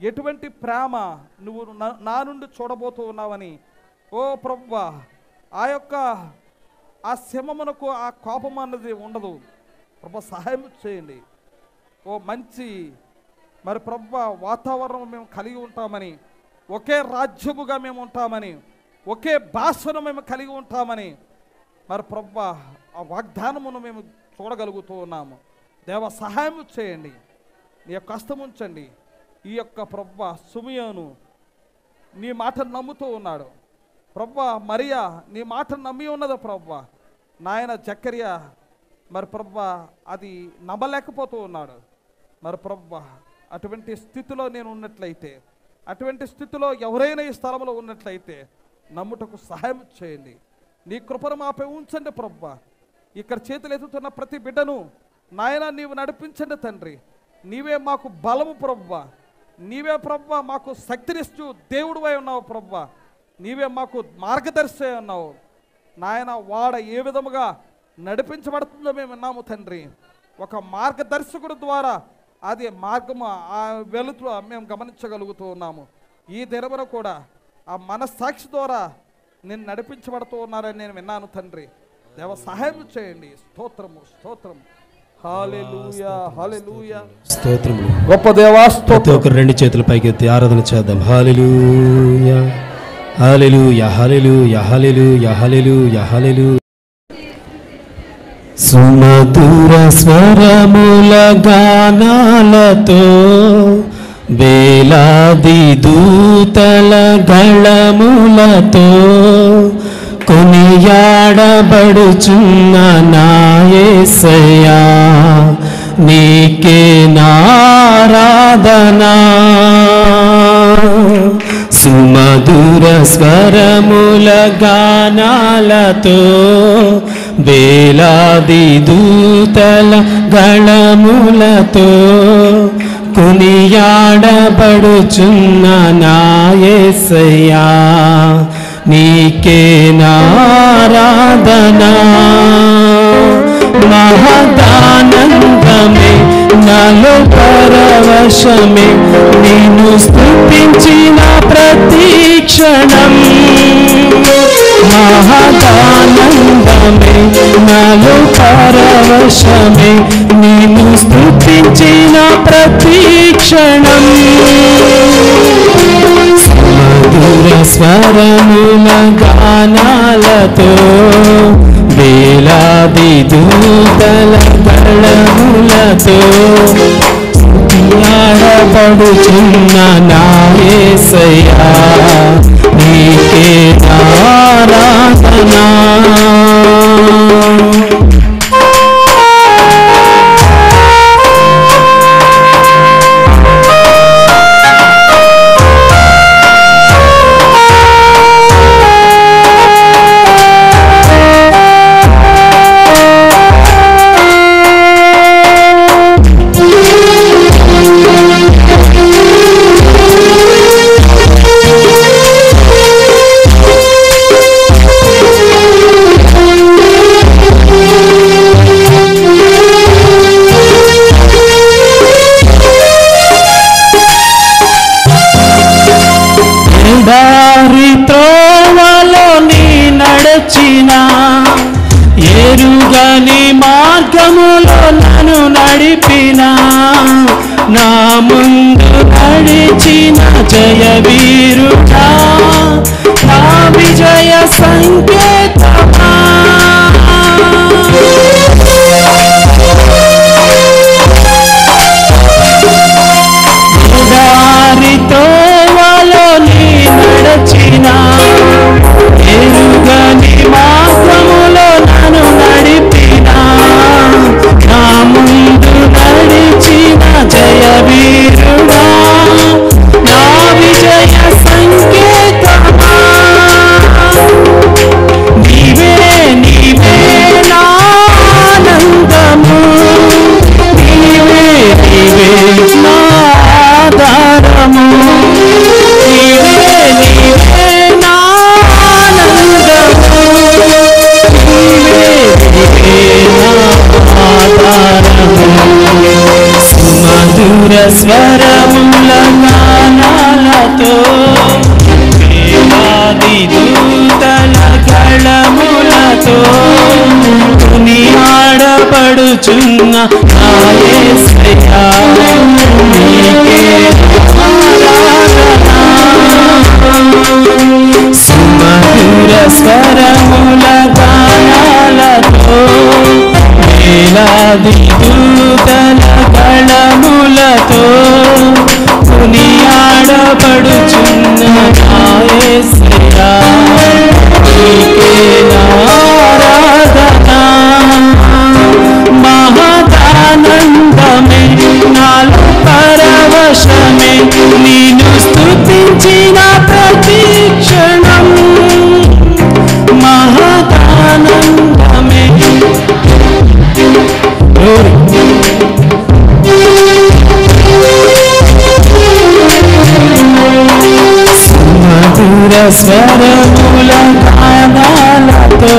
ఎటువంటి ప్రేమ నువ్వు నా నుండి చూడబోతూ ఉన్నావని, ఓ ప్రభువా ఆ సింహమునకు ఆ కోపం అన్నది ఉండదు ప్రభువా. సహాయం చేయండి. ఓ మంచి మరి ప్రభువా వాతావరణం మేము కలిగి ఉంటామని, ఒకే రాజ్యముగా మేము ఉంటామని, ఒకే భాషను మేము కలిగి ఉంటామని మరి ప్రభువా ఆ వాగ్దానమును మేము చూడగలుగుతూ ఉన్నాము. దేవ సహాయం చేయండి. నీ యొక్క కష్టం ఉంచండి. ఈ యొక్క ప్రభువా సుమయోను నీ మాటను నమ్ముతూ ఉన్నాడు ప్రభువా. మరియా నీ మాటను నమ్మి ఉన్నది ప్రభువా. నాయన జకర్యా మరి ప్రభువా అది నమ్మలేకపోతూ ఉన్నాడు మరి ప్రభువా. అటువంటి స్థితిలో నేను ఉన్నట్లయితే, అటువంటి స్థితిలో ఎవరైనా ఈ స్థలంలో ఉన్నట్లయితే నమ్ముటకు సహాయం చేయండి. నీ కృపను మాపై ఉంచండి ప్రభువా. ఇక్కడ చేతులు ఎత్తుతున్న ప్రతి బిడ్డను నాయన నీవు నడిపించండి తండ్రి. నీవే మాకు బలము ప్రభువా. నీవే ప్రభువా మాకు శక్తినిస్తూ దేవుడివై ఉన్నావు ప్రభువా. నీవే మాకు మార్గదర్శి ఉన్నావు నాయన. వాడ ఏ విధముగా నడిపించబడుతుందో మేము విన్నాము తండ్రి. ఒక మార్గదర్శకుడు ద్వారా అది మార్గము ఆ వెలుతు మేము గమనించగలుగుతూ ఉన్నాము. ఈ దినమున కూడా ఆ మనస్సాక్షి ద్వారా నేను నడిపించబడుతూ ఉన్నారని నేను విన్నాను తండ్రి. దేవ సహాయం చేయండి. స్తోత్రము, స్తోత్రము. హల్లెలూయా, హల్లెలూయా. స్తోత్రములు. గొప్ప దేవా ప్రతి ఒక్కరు రెండు చేతుల పైకి ఎత్తి ఆరాధన చేద్దాం. హల్లెలూయా, హల్లెలూయా, హల్లెలూయా, హల్లెలూయా, హల్లెలూయా, హల్లెలూయా. సుమధుర స్వరముల గానాలతో వేలాది దూతల గళములతో కొనియాడబడుచున్న నా యేసయ్యా నీకే నారాధనా. సుమధుర స్వరముల గానాలతో వేలాది దూతల గళములతో కొనియాడబడుచున్న నా యేసయ్యా నీకే నారాధనా. మహదానందమే నాలో పరవశమే నిన్ను స్తుతించిన ప్రతి క్షణం. మహదానందమే నాలో పరవశమే నిన్ను స్తుతించిన ప్రతి క్షణం మధుర స్వరముల గానాలతో వేలాది దూతల దళములతో ఆడబడుచున్న నా యేసయ్యా నీకే ఆరాధన ఎరుగని మార్గములో నన్ను నడిపిన నా ముందు నడిచిన జయవీరుడా నా విజయ సంకేతమా దారితో వాలో నీ నడచిన ఎరుగని మార్గములో నన్ను నడిపిన నా ముందు నడిచిన జయవీరుడా నా విజయ సంకేతమా నీవే నీవే నా ఆనందము నీవే నీవే నా ఆధారము నీవే నీవే నా సుమధుర స్వరముల గానాలతో వేలాది దూతల గళములతో కొనియాడబడుచున్న నా యేసయ్యా నీకే ఆరాధన సుమధుర స్వరముల గానాలతో వేలాది దూతల గళములతో కొనియాడబడుచున్న నా యేసయ్యా నీకే ఆరాధన మహదానందమే నాలో పరవశమే నిన్ను స్తుతించిన ప్రతి క్షణం మహదానందమే మధుర స్వరముల గానాలతో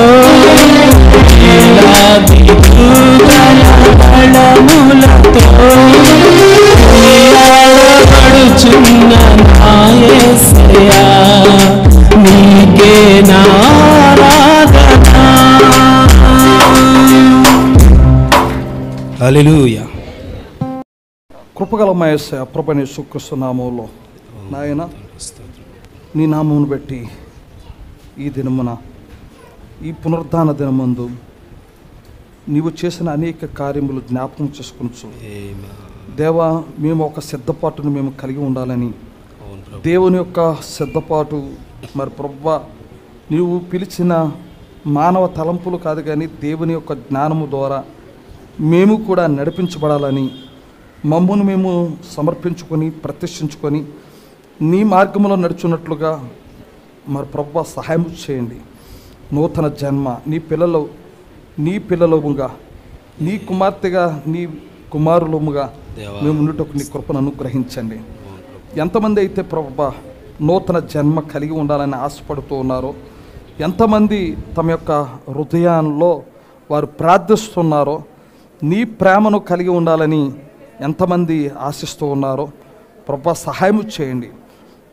వేలాది దూతల గళములతో కొనియాడబడుచున్న నా యేసయ్యా నీకే నా ఆరాధన. హల్లెలూయా. కృపగల మా యేసయ్య ప్రభువైన యేసుక్రీస్తు నామములో నాయన నీ నామమును బట్టి ఈ దినమున ఈ పునరుద్ధాన దినమందు నీవు చేసిన అనేక కార్యములు జ్ఞాపకం చేసుకొనుచు దేవా మేము ఒక సిద్ధపాటును మేము కలిగి ఉండాలని దేవుని యొక్క సిద్ధపాటు మరి ప్రభువా నీవు పిలిచిన మానవ తలంపులు కాదు కానీ దేవుని యొక్క జ్ఞానము ద్వారా మేము కూడా నడిపించబడాలని మమ్మను మేము సమర్పించుకొని ప్రతిష్ఠించుకొని నీ మార్గంలో నడుచున్నట్లుగా మరి ప్రభువా సహాయం చేయండి. నూతన జన్మ నీ పిల్లలముగా నీ కుమార్తెగా నీ కుమారులముగా మేము ఉన్నట్టుకు నీ కృపను అనుగ్రహించండి. ఎంతమంది అయితే ప్రభువా నూతన జన్మ కలిగి ఉండాలని ఆశపడుతూ ఉన్నారో, ఎంతమంది తమ యొక్క హృదయాల్లో వారు ప్రార్థిస్తున్నారో, నీ ప్రేమను కలిగి ఉండాలని ఎంతమంది ఆశిస్తూ ఉన్నారో ప్రభువా సహాయం చేయండి.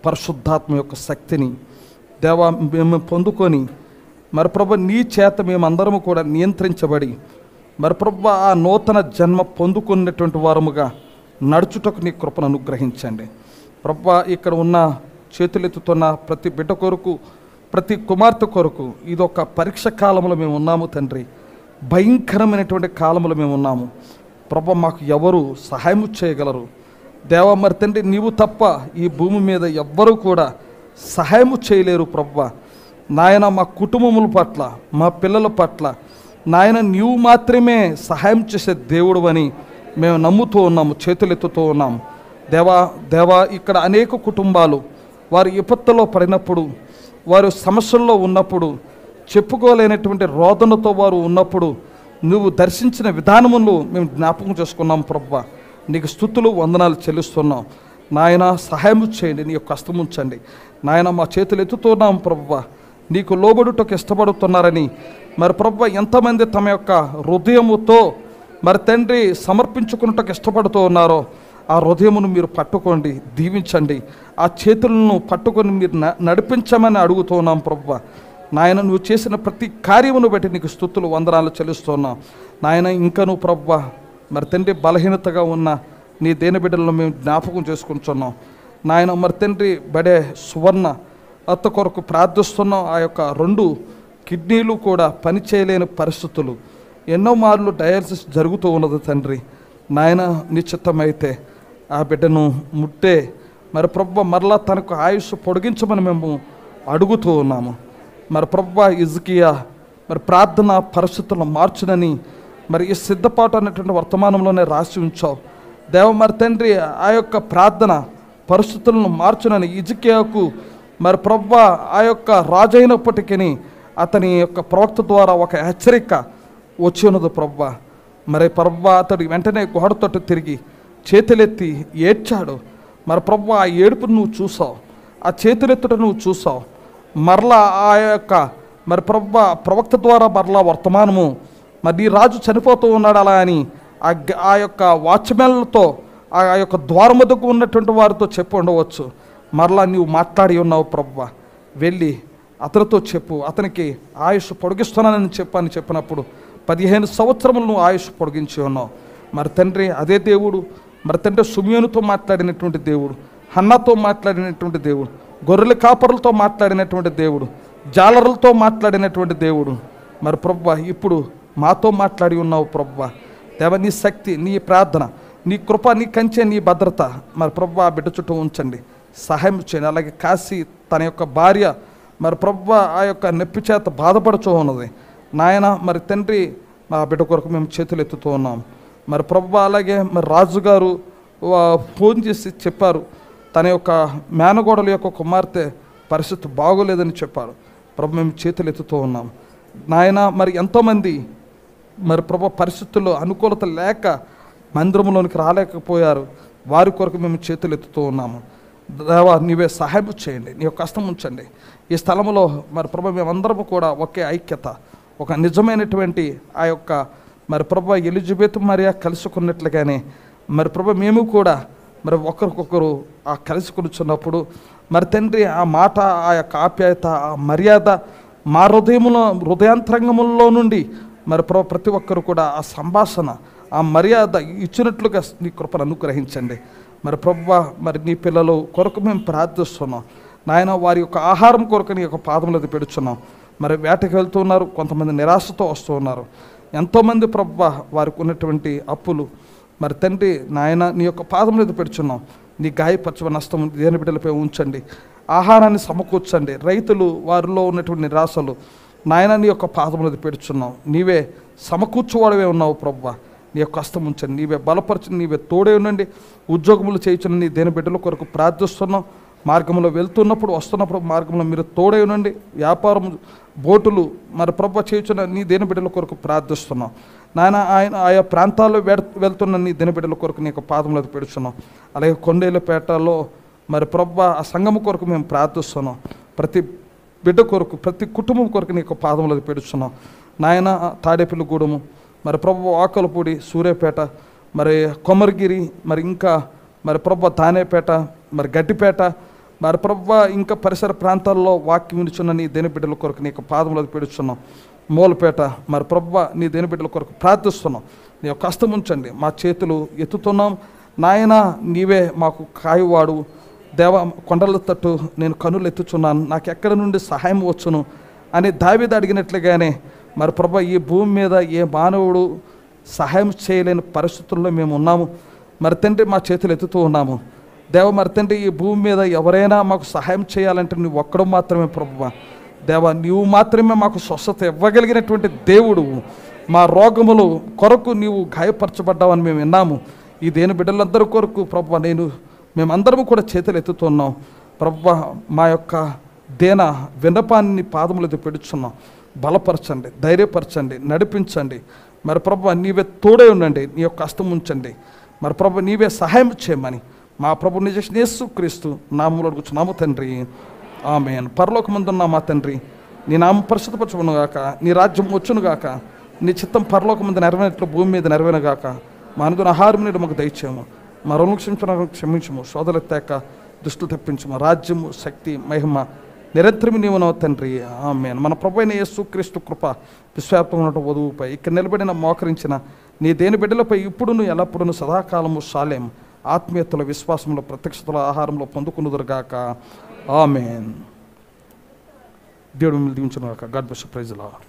పరిశుద్ధాత్మ యొక్క శక్తిని దేవా మేము పొందుకొని మరి ప్రభు నీ చేత మేమందరము కూడా నియంత్రించబడి మరి ప్రభు ఆ నూతన జన్మ పొందుకున్నటువంటి వారముగా నడుచుటకు నీ కృపను అనుగ్రహించండి. ప్రభు ఇక్కడ ఉన్న చేతులెత్తుతున్న ప్రతి బిడ్డ కొరకు, ప్రతి కుమార్తె కొరకు ఇదొక పరీక్ష కాలంలో మేము ఉన్నాము తండ్రి. భయంకరమైనటువంటి కాలంలో మేము ఉన్నాము ప్రభు. మాకు ఎవరు సహాయం చేయగలరు దేవా? మరి తండ్రి నీవు తప్ప ఈ భూమి మీద ఎవ్వరూ కూడా సహాయం చేయలేరు ప్రభు. నాయన మా కుటుంబముల పట్ల, మా పిల్లల పట్ల నాయన నీవు మాత్రమే సహాయం చేసే దేవుడు అని మేము నమ్ముతూ ఉన్నాము, చేతులెత్తుతూ ఉన్నాము దేవా. ఇక్కడ అనేక కుటుంబాలు వారు విపత్తులో పడినప్పుడు, వారు సమస్యల్లో ఉన్నప్పుడు, చెప్పుకోలేనటువంటి రోదనతో వారు ఉన్నప్పుడు నువ్వు దర్శించిన విధానములు మేము జ్ఞాపకం చేసుకున్నాం ప్రభు. నీకు స్తుతులు వందనాలు చెల్లిస్తున్నాం నాయన. సహాయం చేయండి, నీ యొక్క కష్టం ఉంచండి నాయన. మా చేతులు ఎత్తుతున్నాం ప్రభు, నీకు లోబడుటకు ఇష్టపడుతున్నారని. మరి ప్రభు ఎంతమంది తమ యొక్క హృదయముతో మరి తండ్రి సమర్పించుకున్నటకు ఇష్టపడుతూ ఉన్నారో ఆ హృదయమును మీరు పట్టుకోండి, దీవించండి. ఆ చేతులను పట్టుకొని మీరు నడిపించమని అడుగుతున్నాం ప్రభు. నాయన నువ్వు చేసిన ప్రతి కార్యమును బట్టి నీకు స్తుతులు వందనాలు చెల్లిస్తున్నాం నాయన. ఇంకా నువ్వు ప్రభు మరి తండ్రి బలహీనతగా ఉన్న నీ దేని బిడ్డలను మేము జ్ఞాపకం చేసుకుంటున్నాం నాయన. మరి తండ్రి బడే సువర్ణ అత్త కొరకు ప్రార్థిస్తున్నాం. ఆ యొక్క 2 కిడ్నీలు కూడా పనిచేయలేని పరిస్థితులు, ఎన్నో మార్లు డయాలసిస్ జరుగుతూ ఉన్నది తండ్రి. నాయన నిశ్చితమైతే ఆ బిడ్డను ముట్టే మరి ప్రభు మరలా తనకు ఆయుష్ పొడిగించమని మేము అడుగుతూ ఉన్నాము. మరి ప్రభు హిజ్కియా మరి ప్రార్థన పరిస్థితులను మార్చునని మరి ఈ సిద్ధపాటు అనేటువంటి వర్తమానంలోనే రాసి ఉంచావు దేవ. మరి తండ్రి ఆ యొక్క ప్రార్థన పరిస్థితులను మార్చునని హిజ్కియాకు మరి ప్రభు ఆ యొక్క రాజు అయినప్పటికీ అతని యొక్క ప్రవక్త ద్వారా ఒక హెచ్చరిక వచ్చి ఉన్నది ప్రభు. మరి ప్రభు అతడు వెంటనే గోడ తట్టు తిరిగి చేతులెత్తి ఏడ్చాడు. మరి ప్రభు ఆ ఏడుపును నువ్వు చూసావు, ఆ చేతులెత్తుట నువ్వు చూసావు. మరలా ఆ యొక్క మరి ప్రభు ప్రవక్త ద్వారా మరలా వర్తమానము మరి నీ రాజు చనిపోతూ ఉన్నాడు అలా అని ఆ యొక్క వాచ్మెన్లతో ఆ యొక్క ద్వారం వద్దకు ఉన్నటువంటి వారితో చెప్పి ఉండవచ్చు. మరలా నీవు మాట్లాడి ఉన్నావు ప్రభు, వెళ్ళి అతనితో చెప్పు, అతనికి ఆయుష్ పొడిగిస్తున్నానని చెప్పినప్పుడు 15 సంవత్సరములు నువ్వు ఆయుష్ పొడిగించి ఉన్నావు. మరి తండ్రి అదే దేవుడు మరి తండ్రి సుమియోనుతో మాట్లాడినటువంటి దేవుడు, హన్నాతో మాట్లాడినటువంటి దేవుడు, గొర్రెల కాపరులతో మాట్లాడినటువంటి దేవుడు, జాలరులతో మాట్లాడినటువంటి దేవుడు మరి ప్రభు ఇప్పుడు మాతో మాట్లాడి ఉన్నావు ప్రభు. దేవ నీ శక్తి, నీ ప్రార్థన, నీ కృప, నీ కంచె, నీ భద్రత మరి ప్రభు ఆ బిడ్డ చుట్టూ ఉంచండి, సహాయం చేయండి. అలాగే కాశీ తన యొక్క భార్య మరి ప్రభు ఆ యొక్క నొప్పి చేత బాధపడుతూ ఉన్నది నాయన. మరి తండ్రి మా బిడ్డ కొరకు మేము చేతులు ఎత్తుతూ ఉన్నాం మరి ప్రభు. అలాగే మరి రాజుగారు ఫోన్ చేసి చెప్పారు తన యొక్క మేనగోడల యొక్క కుమార్తె పరిస్థితి బాగోలేదని చెప్పారు ప్రభు. మేము చేతులు ఎత్తుతూ ఉన్నాం నాయన. మరి ఎంతోమంది మరి ప్రభు పరిస్థితుల్లో అనుకూలత లేక మందిరంలోనికి రాలేకపోయారు, వారి కొరకు మేము చేతులు ఎత్తుతూ ఉన్నాము దేవా. నీవే సహాయం చేయండి, నీ యొక్క కష్టం ఉంచండి ఈ స్థలంలో మరి ప్రభు. మేమందరము కూడా ఒకే ఐక్యత, ఒక నిజమైనటువంటి ఆ యొక్క మరి ప్రభు ఎలిజబెత్ మరియా కలుసుకున్నట్లుగానే మరి ప్రభు మేము కూడా మరి ఒకరికొకరు ఆ కలుసుకునిచున్నప్పుడు మరి తండ్రి ఆ మాట, ఆ యొక్క ఆప్యాయత, ఆ మర్యాద మా హృదయాంతరంగములో నుండి మరి ప్రభు ప్రతి ఒక్కరు కూడా ఆ సంభాషణ, ఆ మర్యాద ఇచ్చినట్లుగా నీ కృపను అనుగ్రహించండి మరి ప్రభు. మరి నీ పిల్లలు కొరకు మేము ప్రార్థిస్తున్నాం నాయన. వారి యొక్క ఆహారం కొరకు నీ యొక్క పాదములది పెడుచున్నాం. మరి వేటకి వెళ్తూ ఉన్నారు, కొంతమంది నిరాశతో వస్తూ ఉన్నారు. ఎంతోమంది ప్రభు వారికి ఉన్నటువంటి అప్పులు మరి తండ్రి నాయన నీ యొక్క పాదములది పెడుచున్నాం. నీ గాయపరచవ నష్టం దేని బిడ్డలపై ఉంచండి, ఆహారాన్ని సమకూర్చండి. రైతులు వారిలో ఉన్నటువంటి నిరాశలు నాయన నీ యొక్క పాదములది పెడుచున్నాం. నీవే సమకూర్చువాడవే ఉన్నావు ప్రభు. నీ యొక్క కష్టం ఉంచండి, నీవే బలపరచండి, నీవే తోడే ఉండండి. ఉద్యోగములు చేయించండి, నీ దేని బిడ్డల కొరకు ప్రార్థిస్తున్నాం. మార్గంలో వెళ్తున్నప్పుడు వస్తున్నప్పుడు మార్గంలో మీరు తోడే ఉండండి. వ్యాపారం బోటులు మరి ప్రభు చేయించిన నీ దేని బిడ్డల కొరకు ప్రార్థిస్తున్నాం నాయన. ఆయా ప్రాంతాల్లో వెళ్తున్న నీ దేని బిడ్డల కొరకు నీ యొక్క పాదములు పెడుతున్నాం. అలాగే కొండేలపేటలో మరి ప్రభు ఆ సంఘము కొరకు మేము ప్రార్థిస్తున్నాం. ప్రతి బిడ్డ కొరకు, ప్రతి కుటుంబం కొరకు నీ యొక్క పాదములు పెడుతున్నాం నాయన. తాడేపల్లిగూడెము మరి ప్రభు, ఆకలపూడి, సూర్యాపేట, మరి కొమరగిరి, మరి ఇంకా మరి ప్రభు తానేపేట, మరి గడ్డిపేట, మరి ప్రభువా ఇంకా పరిసర ప్రాంతాల్లో వాక్యం వినుచున్న నీ దేని బిడ్డల కొరకు నీకు పాదములకు పెడుచున్నాం. మూలపేట మరి ప్రభువా నీ దేని బిడ్డల కొరకు ప్రార్థిస్తున్నాం. నీ యొక్క హస్తం ఉంచండి. మా చేతులు ఎత్తుతున్నాం నాయన, నీవే మాకు కాయువాడు దేవ. కొండల తట్టు నేను కనులు ఎత్తుచున్నాను, నాకు ఎక్కడి నుండి సహాయం వచ్చును అని దావీదు అడిగినట్లుగానే మరి ప్రభువా ఈ భూమి మీద ఏ మానవుడు సహాయం చేయలేని పరిస్థితుల్లో మేము ఉన్నాము. మరి తండ్రి మా చేతులు ఎత్తుతూ ఉన్నాము దేవ. మరి తండ్రి ఈ భూమి మీద ఎవరైనా మాకు సహాయం చేయాలంటే నువ్వు ఒక్కడు మాత్రమే ప్రభువా దేవ. నీవు మాత్రమే మాకు స్వస్థత ఇవ్వగలిగినటువంటి దేవుడు. మా రోగములు కొరకు నీవు గాయపరచబడ్డావని మేము విన్నాము. ఈ దేని బిడ్డలందరి కొరకు ప్రభువా మేమందరము కూడా చేతులు ఎత్తుతున్నాం ప్రభువా. మా యొక్క దేన విన్నపాన్ని పాదములతో పెడుచున్నాం. బలపరచండి, ధైర్యపరచండి, నడిపించండి. మరి ప్రభువా నీవే తోడే ఉండండి, నీ యొక్క హస్తం ఉంచండి. మరి ప్రభువా నీవే సహాయం చేయమని మా ప్రభు నిజ యేసుక్రీస్తు నామములో అడుగుచున్నాము తండ్రి, ఆమేన్. పరలోకమందున్న మా తండ్రి, నీ నామం పరిశుద్ధపరచునుగాక, నీ రాజ్యం వచ్చునుగాక, నీ చిత్తం పరలోకమందు నెరవేరినట్లు భూమి మీద నెరవేరుగాక. మా అనుదిన ఆహారం నేడు మాకు దయచేయము, మా రుణం క్షమించము, శోధలెత్తాక దుష్టులు తెప్పించము. రాజ్యము, శక్తి, మహిమ నిరంతరం నీవునో తండ్రి, ఆమేన్. మన ప్రభు అయిన యేసుక్రీస్తు కృప విశ్వాసం ఉన్న వధువుపై ఇక్కడ నిలబడిన మోకరించిన నీ దేని బిడ్డలపై ఇప్పుడును ఎల్లప్పుడూ సదాకాలము శాలేం ఆత్మీయతల విశ్వాసంలో ప్రత్యక్షతల ఆహారంలో పొందుకునుదురుగాక, ఆమేన్. దేవుడు మిమ్మల్ని దీవించునుగాక. God bless you. Praise the lord.